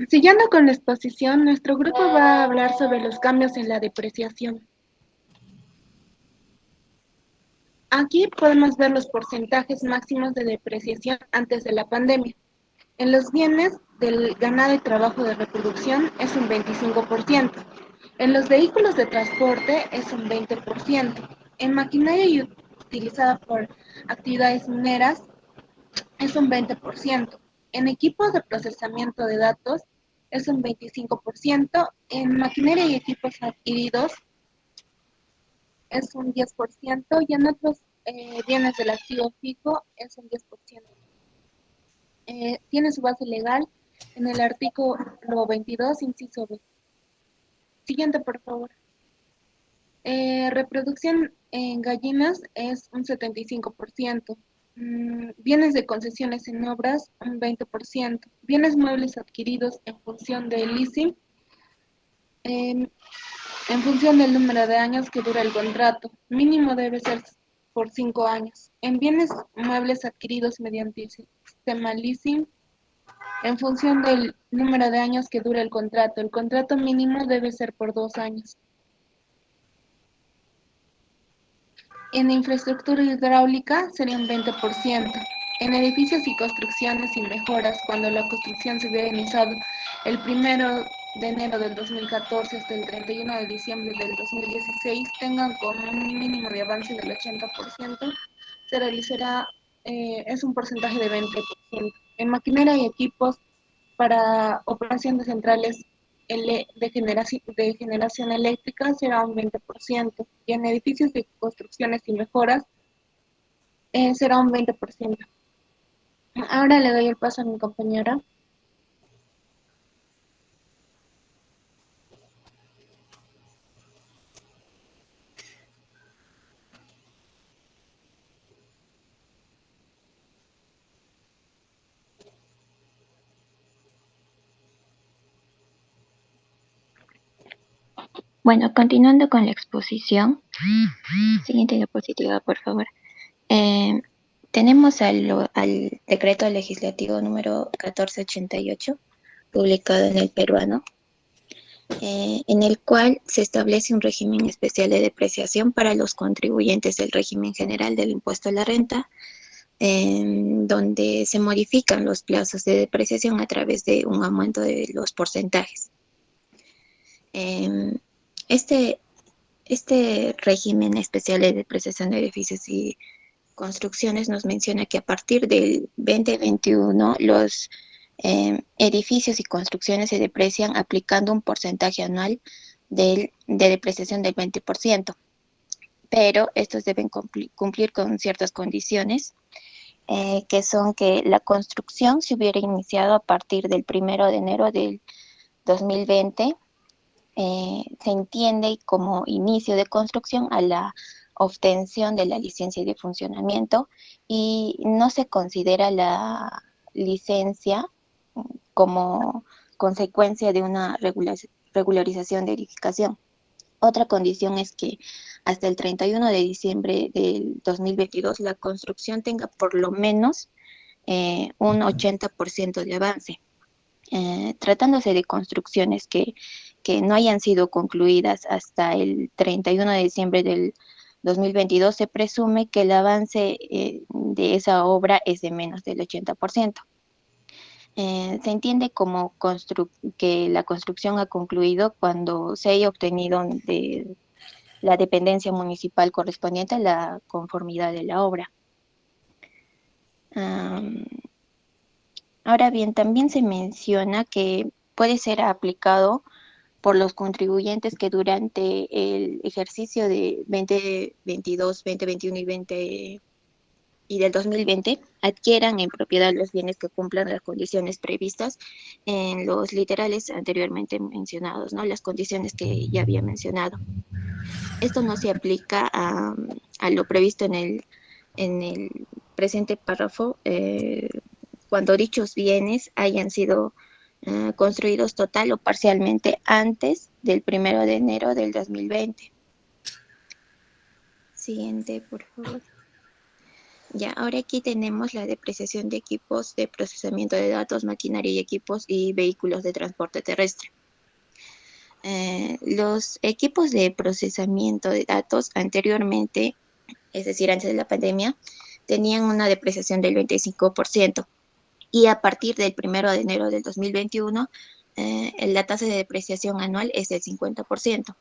[SPEAKER 22] Siguiendo con la exposición, nuestro grupo va a hablar sobre los cambios en la depreciación. Aquí podemos ver los porcentajes máximos de depreciación antes de la pandemia. En los bienes del ganado y trabajo de reproducción es un 25%. En los vehículos de transporte es un 20%. En maquinaria utilizada por actividades mineras es un 20%. En equipos de procesamiento de datos es un 25%. En maquinaria y equipos adquiridos es un 10%. Y en otros bienes del activo fijo es un 10%. Tiene su base legal en el artículo 22, inciso B. Siguiente, por favor. Reproducción en gallinas es un 75%. Bienes de concesiones en obras, un 20%. Bienes muebles adquiridos en función del leasing, en función del número de años que dura el contrato. Mínimo debe ser por 5 años. En bienes muebles adquiridos mediante el sistema leasing, en función del número de años que dura el contrato. El contrato mínimo debe ser por 2 años. En infraestructura hidráulica sería un 20%. En edificios y construcciones y mejoras, cuando la construcción se hubiera iniciado el 1 de enero del 2014 hasta el 31 de diciembre del 2016, tengan con un mínimo de avance del 80%, se realizará, es un porcentaje de 20%. En maquinaria y equipos para operación de centrales de generación eléctrica será un 20%, y en edificios de construcciones y mejoras será un 20%. Ahora le doy el paso a mi compañera.
[SPEAKER 19] Bueno, continuando con la exposición. Siguiente diapositiva, por favor. Tenemos al decreto legislativo número 1488, publicado en el peruano, en el cual se establece un régimen especial de depreciación para los contribuyentes del régimen general del impuesto a la renta, donde se modifican los plazos de depreciación a través de un aumento de los porcentajes. Este régimen especial de depreciación de edificios y construcciones nos menciona que a partir del 2021 los edificios y construcciones se deprecian aplicando un porcentaje anual de depreciación del 20%, pero estos deben cumplir con ciertas condiciones, que son que la construcción se hubiera iniciado a partir del 1 de enero del 2020 se entiende como inicio de construcción a la obtención de la licencia de funcionamiento y no se considera la licencia como consecuencia de una regularización de edificación. Otra condición es que hasta el 31 de diciembre del 2022 la construcción tenga por lo menos un 80% de avance. Tratándose de construcciones que no hayan sido concluidas hasta el 31 de diciembre del 2022, se presume que el avance de esa obra es de menos del 80%. Se entiende como que la construcción ha concluido cuando se haya obtenido de la dependencia municipal correspondiente a la conformidad de la obra. Ahora bien, también se menciona que puede ser aplicado por los contribuyentes que durante el ejercicio de 2022, 2021 y del 2020 adquieran en propiedad los bienes que cumplan las condiciones previstas en los literales anteriormente mencionados, ¿no? Las condiciones que ya había mencionado. Esto no se aplica a lo previsto en el presente párrafo cuando dichos bienes hayan sido construidos total o parcialmente antes del 1 de enero del 2020. Siguiente, por favor. Ya, ahora aquí tenemos la depreciación de equipos de procesamiento de datos, maquinaria y equipos y vehículos de transporte terrestre. Los equipos de procesamiento de datos anteriormente, es decir, antes de la pandemia, tenían una depreciación del 25%. Y a partir del 1 de enero del 2021, la tasa de depreciación anual es del 50%.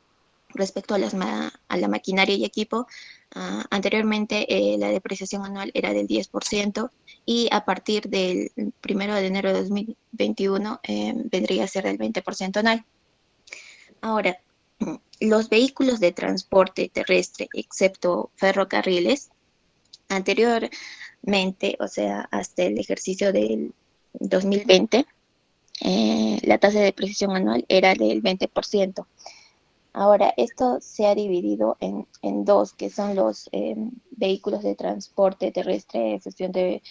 [SPEAKER 19] Respecto a la maquinaria y equipo, anteriormente la depreciación anual era del 10% y a partir del 1 de enero de 2021 vendría a ser del 20% anual. Ahora, los vehículos de transporte terrestre, excepto ferrocarriles, anteriormente, o sea, hasta el ejercicio del 2020, la tasa de depreciación anual era del 20%. Ahora, esto se ha dividido en dos, que son los vehículos de transporte terrestre, excepción de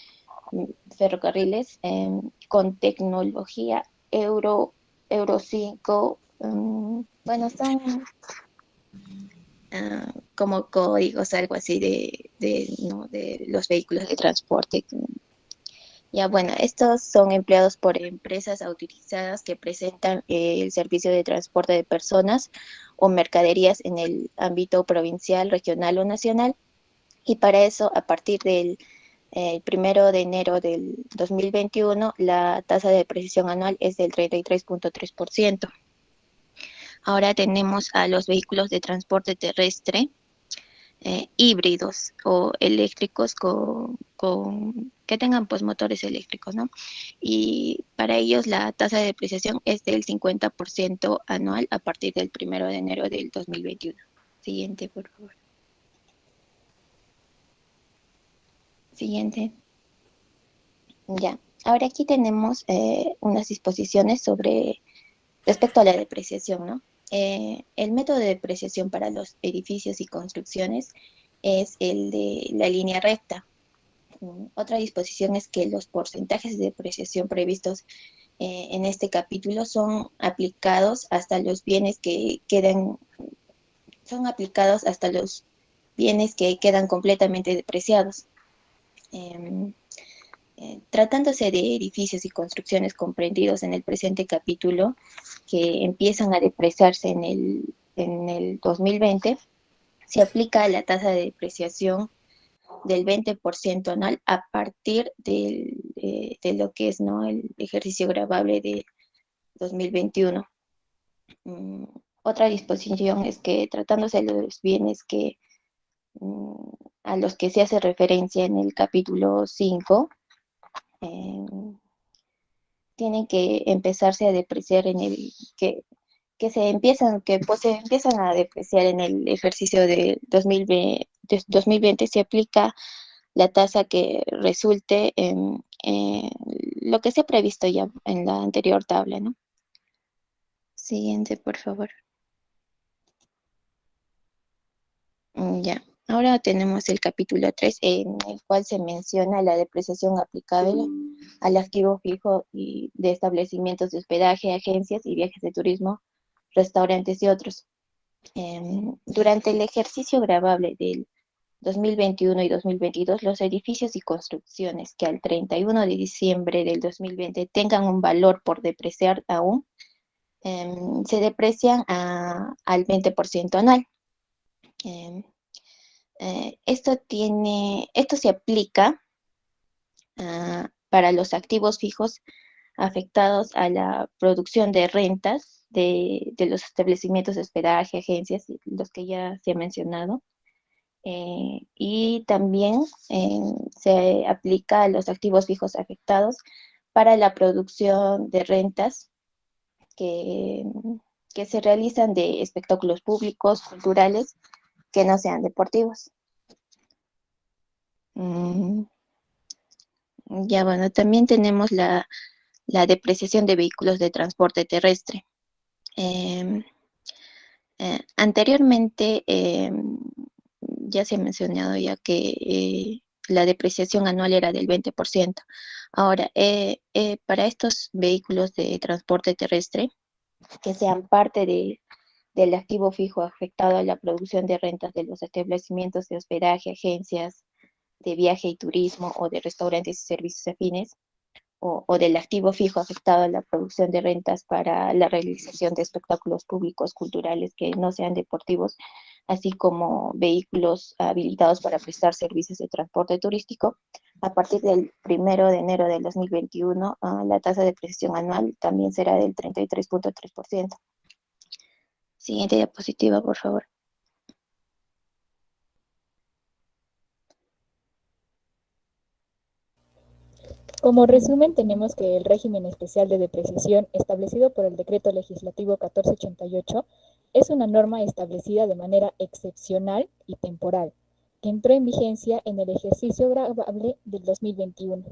[SPEAKER 19] ferrocarriles, con tecnología Euro 5, bueno, son como códigos, algo así de los vehículos de transporte. Ya, bueno, estos son empleados por empresas autorizadas que presentan el servicio de transporte de personas o mercaderías en el ámbito provincial, regional o nacional. Y para eso, a partir del 1 de enero del 2021, la tasa de depreciación anual es del 33.3%. Ahora tenemos a los vehículos de transporte terrestre híbridos o eléctricos que tengan pues motores eléctricos, ¿no? Y para ellos la tasa de depreciación es del 50% anual a partir del 1 de enero del 2021. Siguiente, por favor. Siguiente. Ya. Ahora aquí tenemos unas disposiciones respecto a la depreciación, ¿no? El método de depreciación para los edificios y construcciones es el de la línea recta. Otra disposición es que los porcentajes de depreciación previstos en este capítulo son aplicados hasta los bienes que quedan completamente depreciados. Tratándose de edificios y construcciones comprendidos en el presente capítulo que empiezan a depreciarse en el 2020, se aplica la tasa de depreciación del 20% anual a partir de lo que es, ¿no?, el ejercicio gravable de 2021. Otra disposición es que tratándose de los bienes a los que se hace referencia en el capítulo 5, tienen que empezarse a depreciar que se empiezan a depreciar en el ejercicio de 2020, se aplica la tasa que resulte en lo que se ha previsto ya en la anterior tabla, ¿no? Siguiente, por favor. Ya. Ahora tenemos el capítulo 3, en el cual se menciona la depreciación aplicable al activo fijo y de establecimientos de hospedaje, agencias y viajes de turismo, restaurantes y otros. Durante el ejercicio gravable del 2021 y 2022, los edificios y construcciones que al 31 de diciembre del 2020 tengan un valor por depreciar aún, se deprecian al 20% anual. Esto se aplica para los activos fijos afectados a la producción de rentas de los establecimientos de hospedaje, agencias, los que ya se ha mencionado. Y también se aplica a los activos fijos afectados para la producción de rentas que se realizan de espectáculos públicos, culturales, que no sean deportivos. Ya bueno, también tenemos la depreciación de vehículos de transporte terrestre. Anteriormente ya se ha mencionado ya que la depreciación anual era del 20%. Ahora, para estos vehículos de transporte terrestre que sean parte del activo fijo afectado a la producción de rentas de los establecimientos de hospedaje, agencias de viaje y turismo o de restaurantes y servicios afines, o del activo fijo afectado a la producción de rentas para la realización de espectáculos públicos, culturales que no sean deportivos, así como vehículos habilitados para prestar servicios de transporte turístico. A partir del 1 de enero del 2021, la tasa de depreciación anual también será del 33.3%. Siguiente diapositiva, por favor.
[SPEAKER 5] Como resumen, tenemos que el régimen especial de depreciación establecido por el Decreto Legislativo 1488 es una norma establecida de manera excepcional y temporal, que entró en vigencia en el ejercicio gravable del 2021.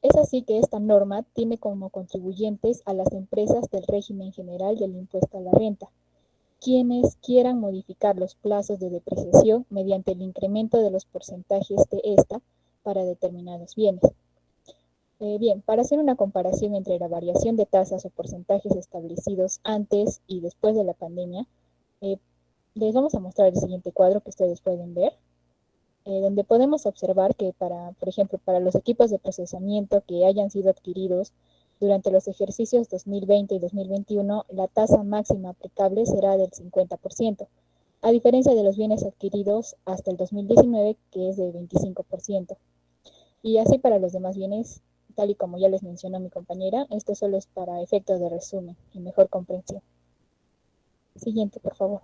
[SPEAKER 5] Es así que esta norma tiene como contribuyentes a las empresas del régimen general del impuesto a la renta, quienes quieran modificar los plazos de depreciación mediante el incremento de los porcentajes de esta para determinados bienes. Bien, para hacer una comparación entre la variación de tasas o porcentajes establecidos antes y después de la pandemia, les vamos a mostrar el siguiente cuadro que ustedes pueden ver, donde podemos observar que, por ejemplo, para los equipos de procesamiento que hayan sido adquiridos durante los ejercicios 2020 y 2021, la tasa máxima aplicable será del 50%, a diferencia de los bienes adquiridos hasta el 2019, que es de 25%. Y así para los demás bienes, tal y como ya les mencionó mi compañera, esto solo es para efectos de resumen y mejor comprensión. Siguiente, por favor.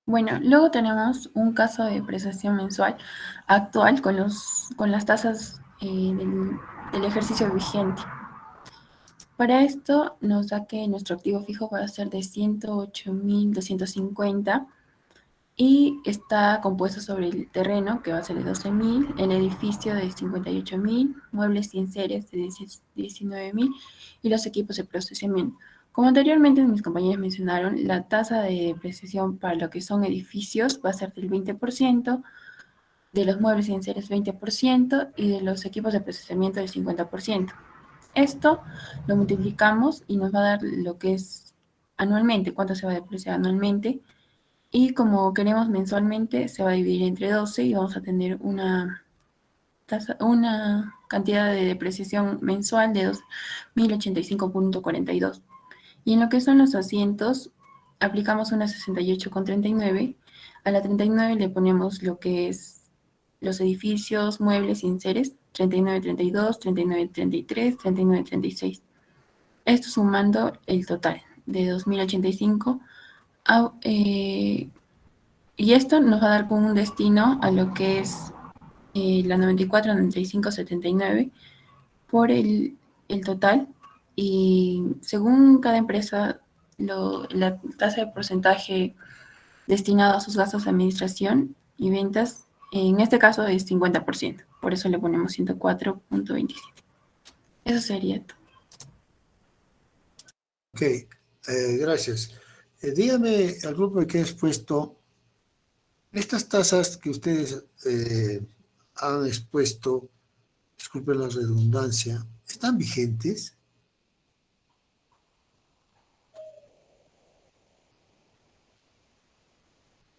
[SPEAKER 6] Bueno, luego tenemos un caso de depreciación mensual actual con las tasas del ejercicio vigente. Para esto nos da que nuestro activo fijo va a ser de 108.250 y está compuesto sobre el terreno, que va a ser de 12.000, el edificio de 58.000, muebles y enseres de 19.000 y los equipos de procesamiento. Como anteriormente mis compañeros mencionaron, la tasa de depreciación para lo que son edificios va a ser del 20%, de los muebles y enseres 20% y de los equipos de procesamiento del 50%. Esto lo multiplicamos y nos va a dar lo que es anualmente, cuánto se va a depreciar anualmente. Y como queremos mensualmente, se va a dividir entre 12 y vamos a tener una cantidad de depreciación mensual de 2.085.42. Y en lo que son los asientos, aplicamos una 68,39. A la 39 le ponemos lo que es los edificios, muebles y enseres, 39.32, 39.33, 39.36. Esto sumando el total de 2.085. Y esto nos va a dar como un destino a lo que es la 94, 95, 79 por el total. Y según cada empresa, la tasa de porcentaje destinado a sus gastos de administración y ventas, en este caso es 50%. Por eso le ponemos 104.27. Eso sería todo.
[SPEAKER 1] Ok, gracias. Dígame al grupo que he expuesto, estas tasas que ustedes han expuesto, disculpen la redundancia, ¿están vigentes?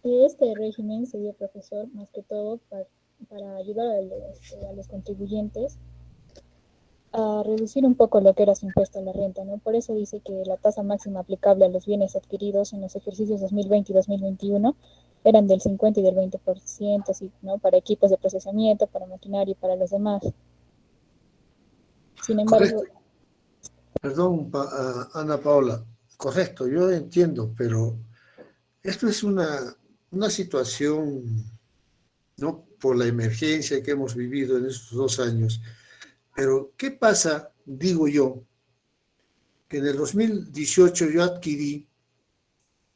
[SPEAKER 5] Este régimen se dio, profesor, más que todo para ayudar a los contribuyentes a reducir un poco lo que era su impuesto a la renta, ¿no? Por eso dice que la tasa máxima aplicable a los bienes adquiridos en los ejercicios 2020 y 2021 eran del 50 y del 20%, ¿sí? ¿No? Para equipos de procesamiento, para maquinaria y para los demás. Sin embargo,
[SPEAKER 1] Correcto. Perdón, Ana Paula, correcto, yo entiendo, pero esto es una situación, ¿no? Por la emergencia que hemos vivido en estos 2 años. Pero, ¿qué pasa, digo yo, que en el 2018 yo adquirí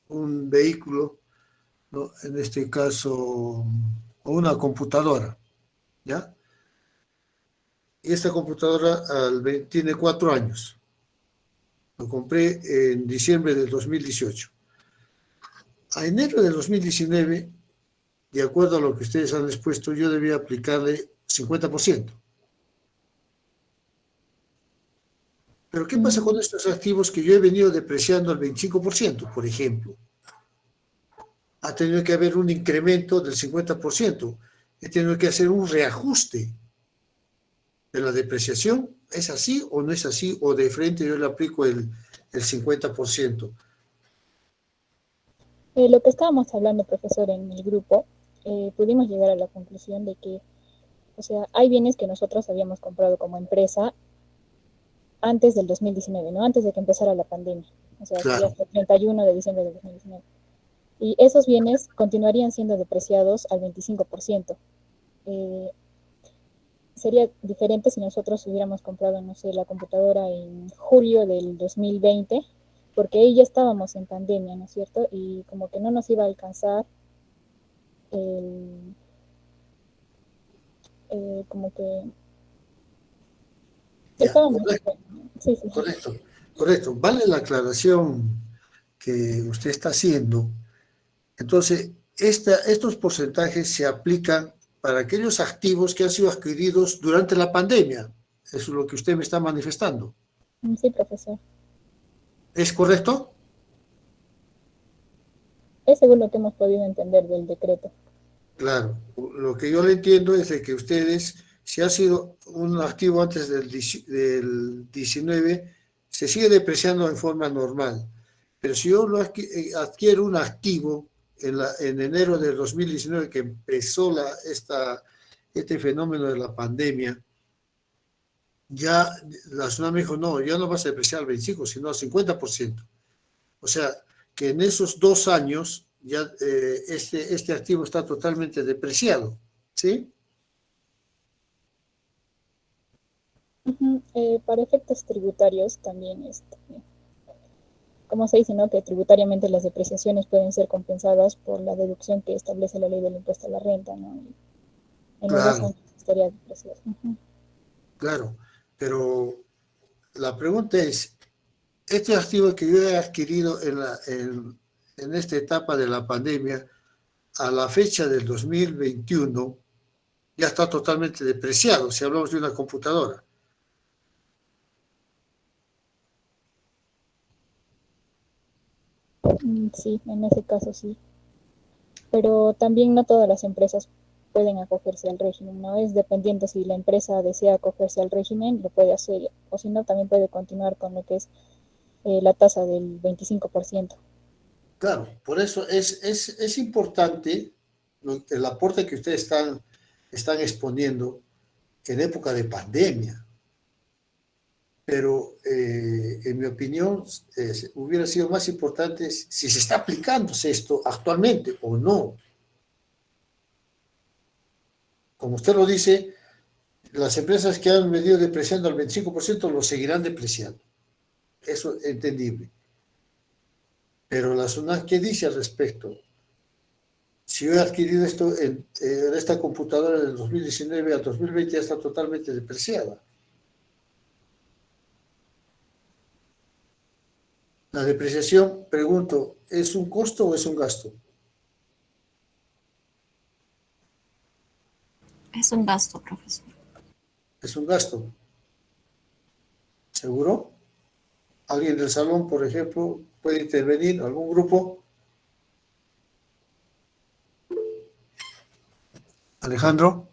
[SPEAKER 1] un vehículo, ¿no? En este caso, una computadora, ¿ya? Y esta computadora tiene 4 años. Lo compré en diciembre del 2018. A enero del 2019, de acuerdo a lo que ustedes han expuesto, yo debía aplicarle 50%. Pero ¿qué pasa con estos activos que yo he venido depreciando al 25%, por ejemplo? Ha tenido que haber un incremento del 50%. He tenido que hacer un reajuste de la depreciación. ¿Es así o no es así? O de frente yo le aplico el 50%.
[SPEAKER 5] Lo que estábamos hablando, profesor, en el grupo, pudimos llegar a la conclusión de que, o sea, hay bienes que nosotros habíamos comprado como empresa antes del 2019, ¿no? Antes de que empezara la pandemia. O sea,
[SPEAKER 1] Claro.
[SPEAKER 5] hasta el 31 de diciembre del 2019. Y esos bienes continuarían siendo depreciados al 25%. Sería diferente si nosotros hubiéramos comprado, no sé, la computadora en julio del 2020, porque ahí ya estábamos en pandemia, ¿no es cierto? Y como que no nos iba a alcanzar como que
[SPEAKER 1] Ya,
[SPEAKER 5] estábamos...
[SPEAKER 1] correcto,
[SPEAKER 5] Sí, sí.
[SPEAKER 1] correcto, correcto. Vale la aclaración que usted está haciendo. Entonces, estos porcentajes se aplican para aquellos activos que han sido adquiridos durante la pandemia. Eso es lo que usted me está manifestando.
[SPEAKER 5] Sí, profesor.
[SPEAKER 1] ¿Es correcto?
[SPEAKER 5] Es según lo que hemos podido entender del decreto.
[SPEAKER 1] Claro. Lo que yo le entiendo es de que ustedes, si ha sido un activo antes del 19, se sigue depreciando en forma normal. Pero si yo adquiero un activo en enero del 2019, que empezó este fenómeno de la pandemia, ya la SUNAT me dijo, no, ya no vas a depreciar al 25, sino al 50%. O sea, que en esos 2 años ya este activo está totalmente depreciado, ¿sí?
[SPEAKER 5] Para efectos tributarios también, como se dice, ¿no? Que tributariamente las depreciaciones pueden ser compensadas por la deducción que establece la ley del impuesto a la renta, ¿no? Y en los 2 años estaría depreciado.
[SPEAKER 1] Claro, pero la pregunta es, este activo que yo he adquirido en esta etapa de la pandemia, a la fecha del 2021, ya está totalmente depreciado, si hablamos de una computadora.
[SPEAKER 5] Sí, en ese caso sí. Pero también no todas las empresas pueden acogerse al régimen, ¿no? Es dependiendo si la empresa desea acogerse al régimen, lo puede hacer, o si no, también puede continuar con lo que es la tasa del 25%.
[SPEAKER 1] Claro, por eso es importante el aporte que ustedes están exponiendo en época de pandemia. Pero en mi opinión hubiera sido más importante si se está aplicándose esto actualmente o no. Como usted lo dice, las empresas que han venido depreciando al 25% lo seguirán depreciando. Eso es entendible. Pero la SUNAT, ¿qué dice al respecto? Si yo he adquirido esta computadora del 2019 al 2020 ya está totalmente depreciada. La depreciación, pregunto, ¿es un costo o es un gasto?
[SPEAKER 15] Es un gasto, profesor.
[SPEAKER 1] Es un gasto. ¿Seguro? ¿Alguien del salón, por ejemplo, puede intervenir? ¿Algún grupo? Alejandro.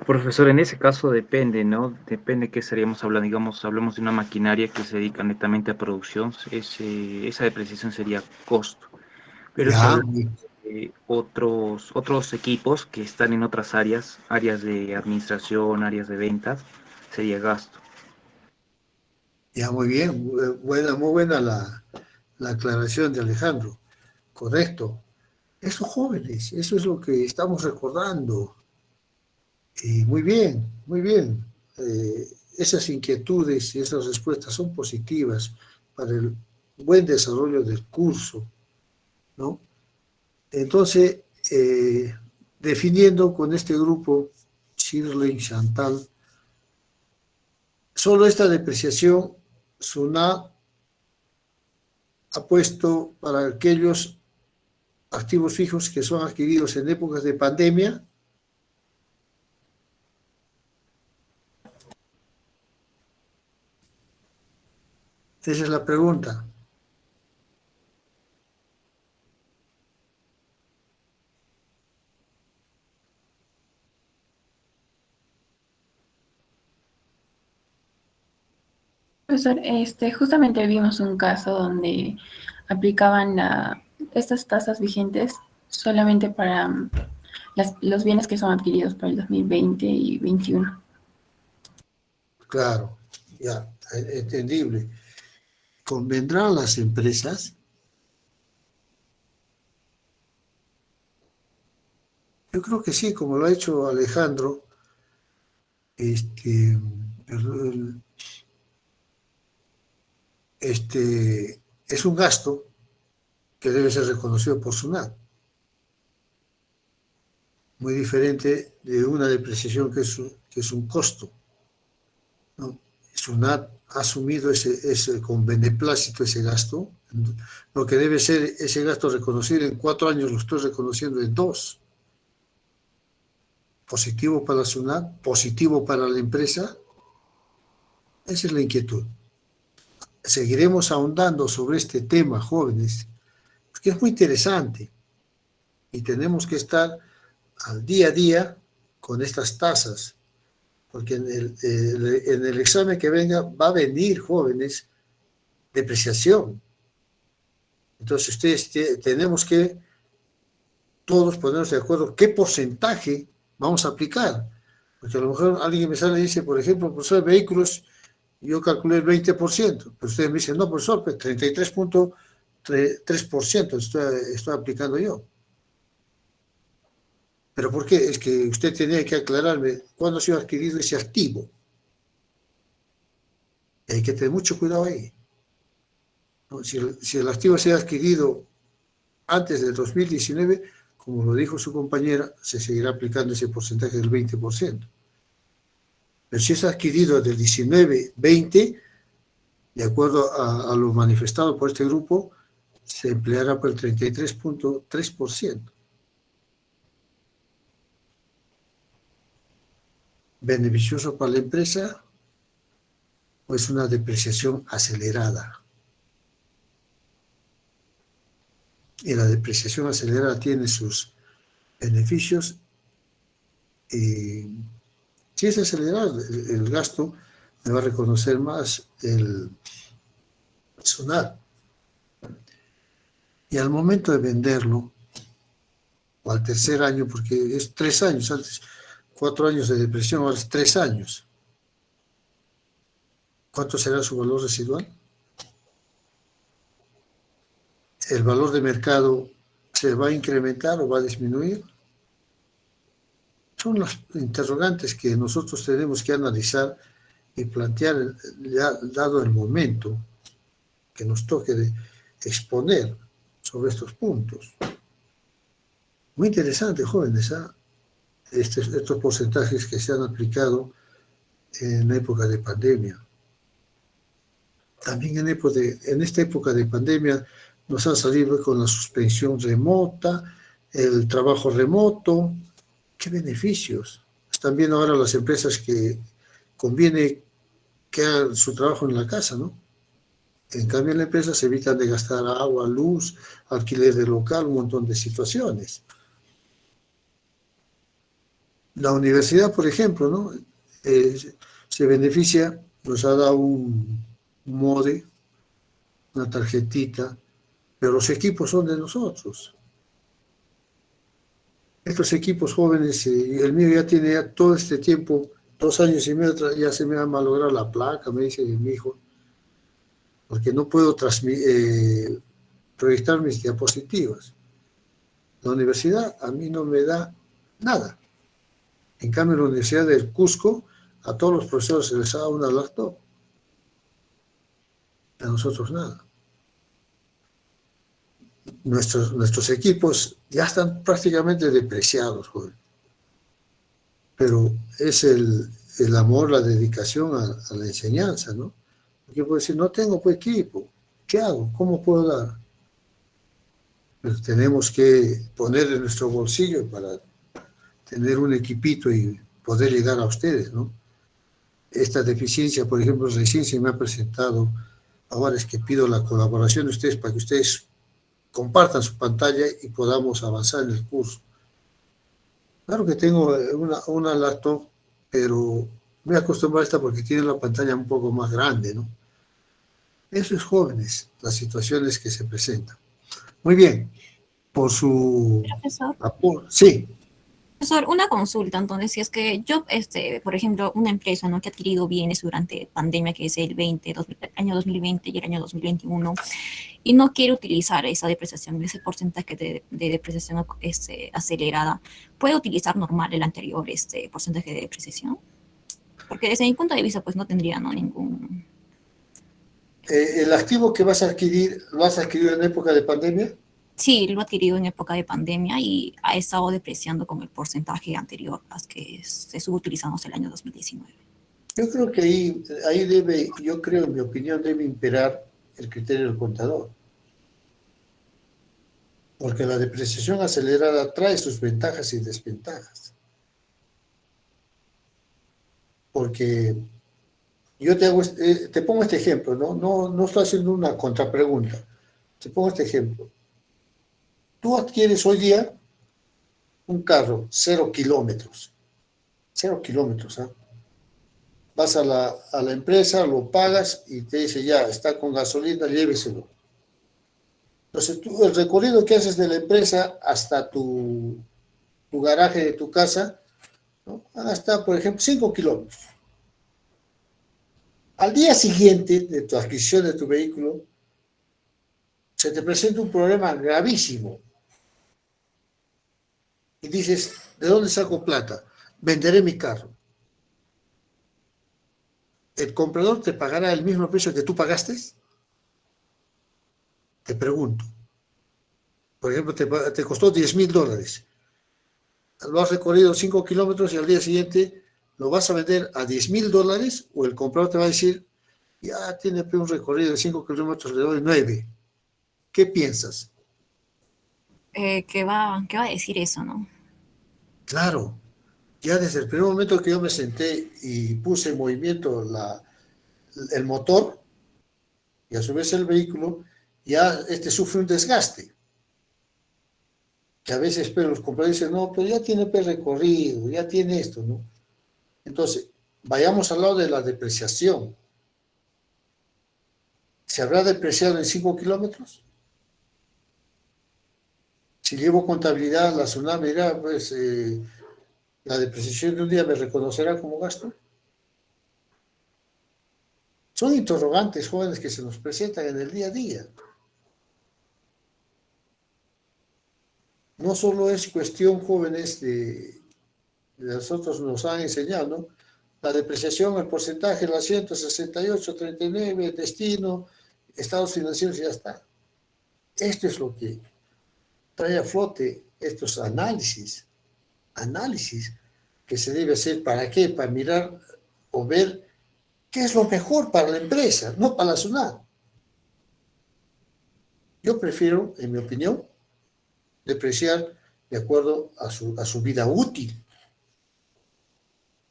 [SPEAKER 2] Profesor, en ese caso depende, ¿no? Depende qué estaríamos hablando. Digamos, hablamos de una maquinaria que se dedica netamente a producción, esa depreciación sería costo. Pero si
[SPEAKER 1] Ya,
[SPEAKER 2] hablamos de otros equipos que están en otras áreas, áreas de administración, áreas de ventas, sería gasto.
[SPEAKER 1] ya, muy bien. Muy buena la aclaración de Alejandro. Correcto. Esos jóvenes, eso es lo que estamos recordando. Y muy bien, muy bien. Esas inquietudes y esas respuestas son positivas para el buen desarrollo del curso, ¿no? Entonces, definiendo con este grupo, Shirley, Chantal, solo esta depreciación, SUNAT ha puesto para aquellos activos fijos que son adquiridos en épocas de pandemia. Esa es la pregunta.
[SPEAKER 6] Profesor, justamente vimos un caso donde aplicaban estas tasas vigentes solamente para los bienes que son adquiridos para el 2020 y 2021.
[SPEAKER 1] Claro, ya, entendible. ¿Convendrá a las empresas? Yo creo que sí, como lo ha hecho Alejandro, perdón, es un gasto que debe ser reconocido por SUNAT. Muy diferente de una depreciación que es un costo, ¿no? SUNAT ha asumido con beneplácito ese gasto. Lo que debe ser ese gasto reconocido en 4 años, lo estoy reconociendo en 2. Positivo para la SUNAT, positivo para la empresa. Esa es la inquietud. Seguiremos ahondando sobre este tema, jóvenes, porque es muy interesante y tenemos que estar al día a día con estas tasas, porque en el examen que venga va a venir, jóvenes, depreciación. Entonces tenemos que todos ponernos de acuerdo qué porcentaje vamos a aplicar, porque a lo mejor alguien me sale y dice, por ejemplo, profesor de vehículos, yo calculé el 20%, pero ustedes me dicen, no, profesor, pues 33.3% estoy aplicando yo. ¿Pero por qué? Es que usted tenía que aclararme cuándo ha sido adquirido ese activo. Y hay que tener mucho cuidado ahí, ¿no? Si el activo se ha adquirido antes del 2019, como lo dijo su compañera, se seguirá aplicando ese porcentaje del 20%. Pero si es adquirido del 19-20, de acuerdo a lo manifestado por este grupo, se empleará por el 33.3%. ¿Beneficioso para la empresa o es una depreciación acelerada? Y la depreciación acelerada tiene sus beneficios. Si es acelerado el gasto, me va a reconocer más el SUNAT. Y al momento de venderlo, o al tercer año, porque es 3 años antes, 4 años de depresión, ahora es 3 años. ¿Cuánto será su valor residual? ¿El valor de mercado se va a incrementar o va a disminuir? Son las interrogantes que nosotros tenemos que analizar y plantear, ya dado el momento que nos toque de exponer sobre estos puntos. Muy interesante, jóvenes, ¿eh? Estos porcentajes que se han aplicado en la época de pandemia. También en esta época de pandemia nos han salido con la suspensión remota, el trabajo remoto. ¿Qué beneficios? Están viendo ahora las empresas que conviene que hagan su trabajo en la casa, ¿no? En cambio, en la empresa se evitan de gastar agua, luz, alquiler de local, un montón de situaciones. La universidad, por ejemplo, ¿no? Se beneficia, nos ha dado un MODE, una tarjetita, pero los equipos son de nosotros. Estos equipos jóvenes, el mío ya tiene ya todo este tiempo, 2 años y medio, ya se me ha malogrado la placa, me dice mi hijo, porque no puedo proyectar mis diapositivas. La universidad a mí no me da nada. En cambio, en la Universidad del Cusco, a todos los profesores se les da una laptop. A nosotros nada. Nuestros equipos ya están prácticamente depreciados, joven. Pero es el amor, la dedicación a la enseñanza, ¿no? Porque puedo decir, no tengo pues equipo, ¿qué hago? ¿Cómo puedo dar? Pero tenemos que poner en nuestro bolsillo para tener un equipito y poder llegar a ustedes, ¿no? Esta deficiencia, por ejemplo, recién se me ha presentado, ahora es que pido la colaboración de ustedes para que ustedes compartan su pantalla y podamos avanzar en el curso. Claro que tengo una laptop, pero me he acostumbrado a esta porque tiene la pantalla un poco más grande, ¿no? Eso es jóvenes, las situaciones que se presentan. Muy bien, por su...
[SPEAKER 7] Profesor.
[SPEAKER 1] Sí.
[SPEAKER 7] Profesor, una consulta, entonces, si es que yo, por ejemplo, una empresa, ¿no?, que ha adquirido bienes durante pandemia, que es el año 2020 y el año 2021, y no quiere utilizar esa depreciación, ese porcentaje de depreciación acelerada, ¿puede utilizar normal el anterior porcentaje de depreciación? Porque desde mi punto de vista, pues no tendría, ¿no?, ningún...
[SPEAKER 1] ¿El activo que vas a adquirir, lo has adquirido en época de pandemia?
[SPEAKER 7] Sí, lo ha adquirido en época de pandemia y ha estado depreciando con el porcentaje anterior al que se estuvo utilizando hasta el año 2019.
[SPEAKER 1] Yo creo que ahí debe, yo creo, en mi opinión, debe imperar el criterio del contador. Porque la depreciación acelerada trae sus ventajas y desventajas. Porque yo te pongo este ejemplo, ¿no? No estoy haciendo una contrapregunta. Te pongo este ejemplo. Tú adquieres hoy día un carro, 0 kilómetros. 0 kilómetros, ¿ah? Vas a la empresa, lo pagas y te dice, ya, está con gasolina, lléveselo. Entonces, tú, el recorrido que haces de la empresa hasta tu garaje de tu casa, ¿no?, hasta, por ejemplo, 5 kilómetros. Al día siguiente de tu adquisición de tu vehículo, se te presenta un problema gravísimo. Y dices, ¿de dónde saco plata? Venderé mi carro. ¿El comprador te pagará el mismo precio que tú pagaste? Te pregunto. Por ejemplo, te costó $10,000. Lo has recorrido 5 kilómetros y al día siguiente lo vas a vender a $10,000, o el comprador te va a decir, ya tiene un recorrido de 5 kilómetros, le doy 9. ¿Qué piensas?
[SPEAKER 7] ¿Qué va a decir eso, no?
[SPEAKER 1] Claro, ya desde el primer momento que yo me senté y puse en movimiento el motor y a su vez el vehículo, ya sufre un desgaste. Que a veces pero los compradores dicen, no, pero ya tiene recorrido, ya tiene esto, ¿no? Entonces, vayamos al lado de la depreciación. ¿Se habrá depreciado en 5 kilómetros? Si llevo contabilidad, la SUNAT me dirá, pues, la depreciación de un día me reconocerá como gasto. Son interrogantes, jóvenes, que se nos presentan en el día a día. No solo es cuestión, jóvenes, de nosotros nos han enseñado, ¿no? La depreciación, el porcentaje, el asiento, 68, 39, el destino, estados financieros, ya está. Esto es lo que trae a flote estos análisis que se debe hacer. ¿Para qué? Para mirar o ver ¿Qué es lo mejor para la empresa, no para la SUNAT? Yo prefiero, en mi opinión, depreciar de acuerdo a su vida útil.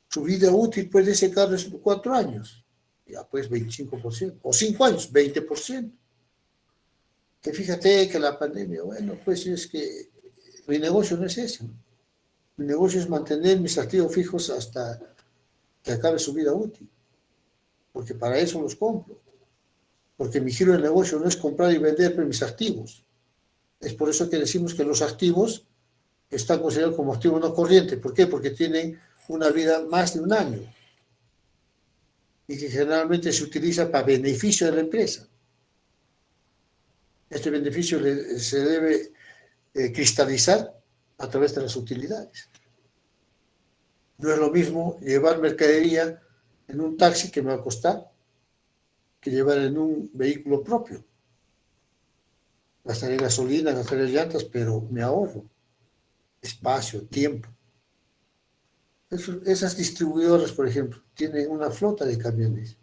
[SPEAKER 1] Su vida útil puede ser cada 4 años, ya pues 25%, o 5 años, 20%. Que fíjate que la pandemia, bueno, pues es que mi negocio no es ese, ¿no? Mi negocio es mantener mis activos fijos hasta que acabe su vida útil, porque para eso los compro, porque mi giro de negocio no es comprar y vender mis activos. Es por eso que decimos que los activos están considerados como activos no corrientes. ¿Por qué? Porque tienen una vida más de 1 año y que generalmente se utiliza para beneficio de la empresa. Este beneficio se debe cristalizar a través de las utilidades. No es lo mismo llevar mercadería en un taxi que me va a costar que llevar en un vehículo propio. Gastaré gasolina, gastaré llantas, pero me ahorro espacio, tiempo. Esas distribuidoras, por ejemplo, tienen una flota de camiones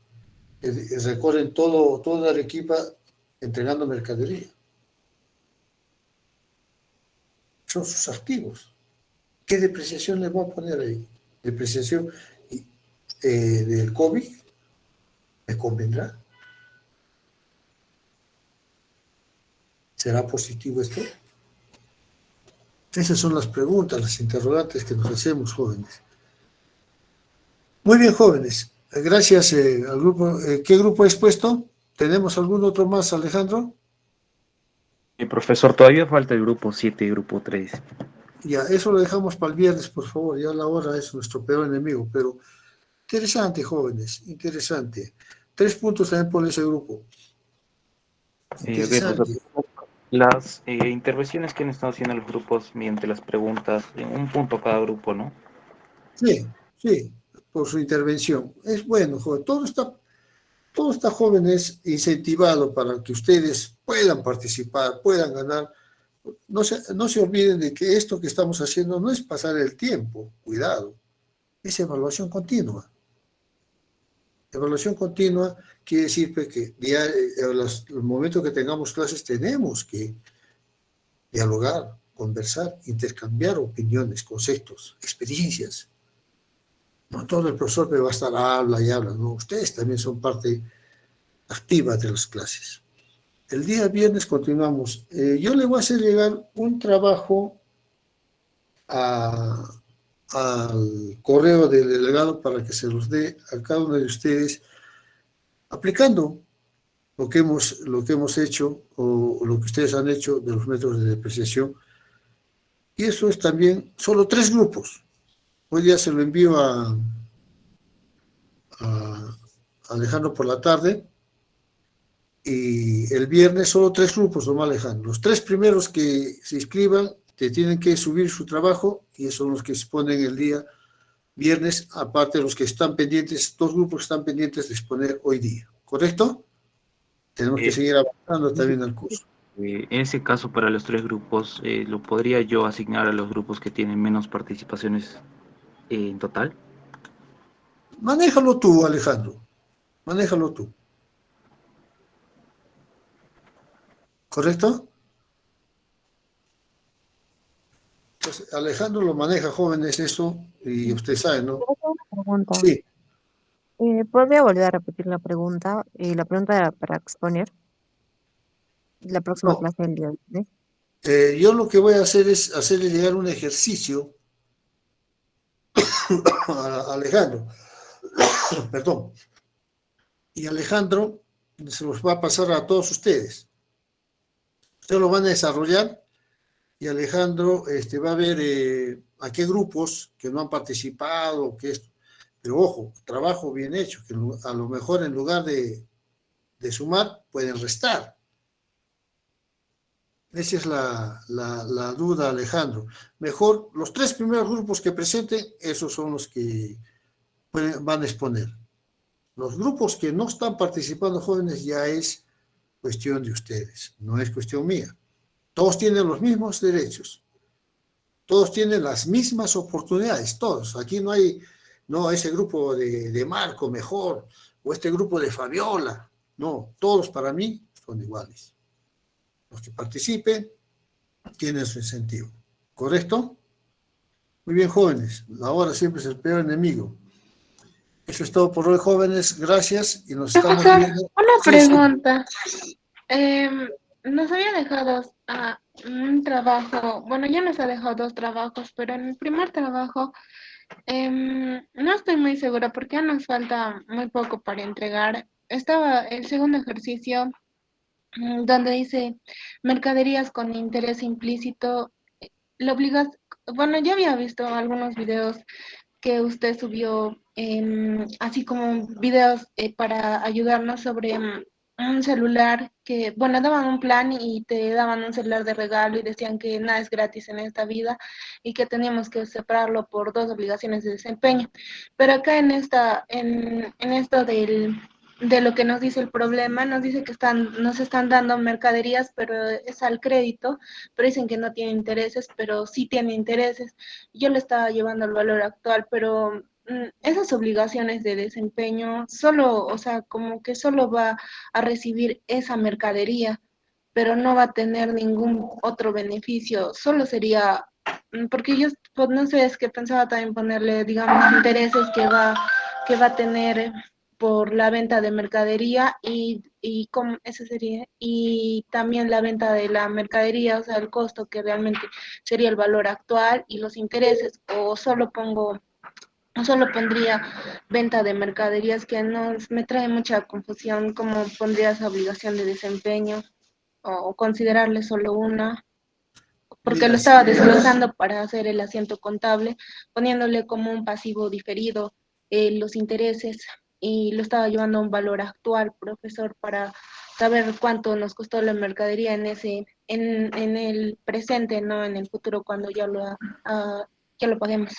[SPEAKER 1] que recorren toda Arequipa entregando mercadería. Son sus activos. ¿Qué depreciación le voy a poner ahí? ¿Depreciación del COVID? ¿Me convendrá? ¿Será positivo esto? Esas son las preguntas, las interrogantes que nos hacemos, jóvenes. Muy bien, jóvenes. Gracias al grupo. ¿Qué grupo has puesto? ¿Tenemos algún otro más, Alejandro?
[SPEAKER 2] Profesor, todavía falta el grupo 7 y grupo 3.
[SPEAKER 1] Ya, eso lo dejamos para el viernes, por favor. Ya la hora es nuestro peor enemigo, pero interesante, jóvenes, interesante. 3 puntos también por ese grupo. Interesante.
[SPEAKER 2] Las intervenciones que han estado haciendo los grupos mediante las preguntas, en un punto cada grupo, ¿no?
[SPEAKER 1] Sí, sí, por su intervención. Es bueno, joven. Todo está jóvenes incentivado para que ustedes puedan participar, puedan ganar. No se olviden de que esto que estamos haciendo no es pasar el tiempo, cuidado, es evaluación continua. Evaluación continua quiere decir que los momentos que tengamos clases tenemos que dialogar, conversar, intercambiar opiniones, conceptos, experiencias. No todo el profesor va a estar habla y habla, no, ustedes también son parte activa de las clases. El día viernes continuamos. Yo le voy a hacer llegar un trabajo al correo del delegado para que se los dé a cada uno de ustedes, aplicando lo que hemos hecho o lo que ustedes han hecho de los métodos de depreciación. Y eso es también solo 3 grupos. Hoy día se lo envío a Alejandro por la tarde. Y el viernes solo 3 grupos, nomás, Alejandro. Los 3 primeros que se inscriban te tienen que subir su trabajo y esos son los que se exponen el día viernes, aparte de los que están pendientes, 2 grupos que están pendientes de exponer hoy día. ¿Correcto? Tenemos que seguir avanzando también al curso.
[SPEAKER 2] En ese caso, para los 3 grupos, ¿lo podría yo asignar a los grupos que tienen menos participaciones en total?
[SPEAKER 1] Manéjalo tú, Alejandro. Manéjalo tú. ¿Correcto? Entonces, Alejandro lo maneja, jóvenes, eso, y usted sabe, ¿no?
[SPEAKER 15] Pregunta.
[SPEAKER 1] Sí.
[SPEAKER 15] ¿Podría volver a repetir la pregunta? La pregunta era para exponer la próxima
[SPEAKER 1] No.
[SPEAKER 15] clase del día de hoy.
[SPEAKER 1] Yo lo que voy a hacer es hacerle llegar un ejercicio a Alejandro. Perdón. Y Alejandro se los va a pasar a todos ustedes. Ustedes lo van a desarrollar y Alejandro va a ver a qué grupos que no han participado, pero ojo, trabajo bien hecho, que a lo mejor en lugar de sumar, pueden restar. Esa es la duda, Alejandro. Mejor, los 3 primeros grupos que presenten, esos son los que van a exponer. Los grupos que no están participando, jóvenes, ya es cuestión de ustedes, no es cuestión mía. Todos tienen los mismos derechos, todos tienen las mismas oportunidades, todos. Aquí no hay no, ese grupo de Marco mejor, o este grupo de Fabiola. No, todos para mí son iguales. Los que participen tienen su incentivo. ¿Correcto? Muy bien, jóvenes. La hora siempre es el peor enemigo. Eso es todo por hoy, jóvenes. Gracias y nos estamos
[SPEAKER 22] Profesor,
[SPEAKER 1] viendo.
[SPEAKER 22] una
[SPEAKER 1] Sí, sí.
[SPEAKER 22] pregunta. Nos había dejado un trabajo, bueno, ya nos ha dejado 2 trabajos, pero en el primer trabajo no estoy muy segura porque ya nos falta muy poco para entregar. Estaba el segundo ejercicio donde dice mercaderías con interés implícito. Lo obligas, bueno, yo había visto algunos videos que usted subió, así como videos para ayudarnos sobre un celular que, bueno, daban un plan y te daban un celular de regalo y decían que nada es gratis en esta vida y que teníamos que separarlo por 2 obligaciones de desempeño. Pero acá en esto de lo que nos dice el problema, nos dice que nos están dando mercaderías, pero es al crédito, pero dicen que no tiene intereses, pero sí tiene intereses. Yo le estaba llevando al valor actual, pero esas obligaciones de desempeño solo, o sea, como que solo va a recibir esa mercadería, pero no va a tener ningún otro beneficio, solo sería, porque yo, pues no sé, es que pensaba también ponerle, digamos, intereses que va a tener por la venta de mercadería y como eso sería, y también la venta de la mercadería, o sea, el costo que realmente sería el valor actual y los intereses, o solo pondría venta de mercaderías que me trae mucha confusión, como pondría esa obligación de desempeño o considerarle solo una, porque lo
[SPEAKER 1] Mira,
[SPEAKER 22] estaba desglosando para hacer el asiento contable, poniéndole como un pasivo diferido los intereses y lo estaba llevando a un valor actual, profesor, para saber cuánto nos costó la mercadería en el presente, no en el futuro, cuando ya lo paguemos.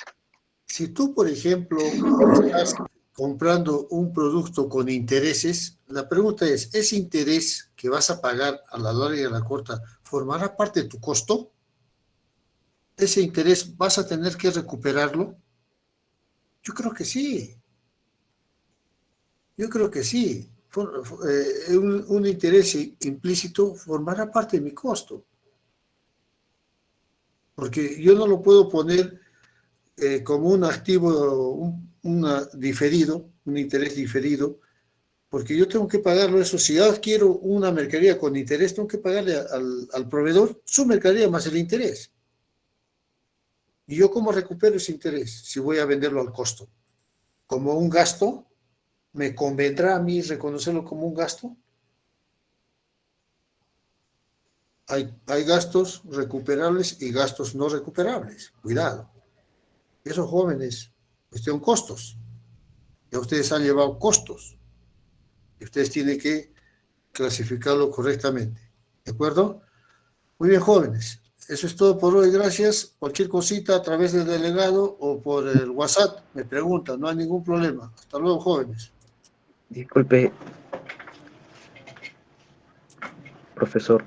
[SPEAKER 1] si tú, por ejemplo, estás comprando un producto con intereses, la pregunta es, ¿ese interés que vas a pagar a la larga y a la corta formará parte de tu costo? ¿Ese interés vas a tener que recuperarlo? Yo creo que sí. Yo creo que sí. Un interés implícito formará parte de mi costo. Porque yo no lo puedo poner como un activo, diferido, un interés diferido, porque yo tengo que pagarlo eso. Si yo adquiero una mercadería con interés, tengo que pagarle al proveedor su mercadería más el interés. ¿Y yo cómo recupero ese interés si voy a venderlo al costo? ¿Como un gasto? ¿Me convendrá a mí reconocerlo como un gasto? Hay gastos recuperables y gastos no recuperables. Cuidado. Esos jóvenes, cuestión costos. Ya ustedes han llevado costos. Y ustedes tienen que clasificarlo correctamente. ¿De acuerdo? Muy bien, jóvenes. Eso es todo por hoy. Gracias. Cualquier cosita a través del delegado o por el WhatsApp me preguntan. No hay ningún problema. Hasta luego, jóvenes.
[SPEAKER 4] Disculpe, profesor.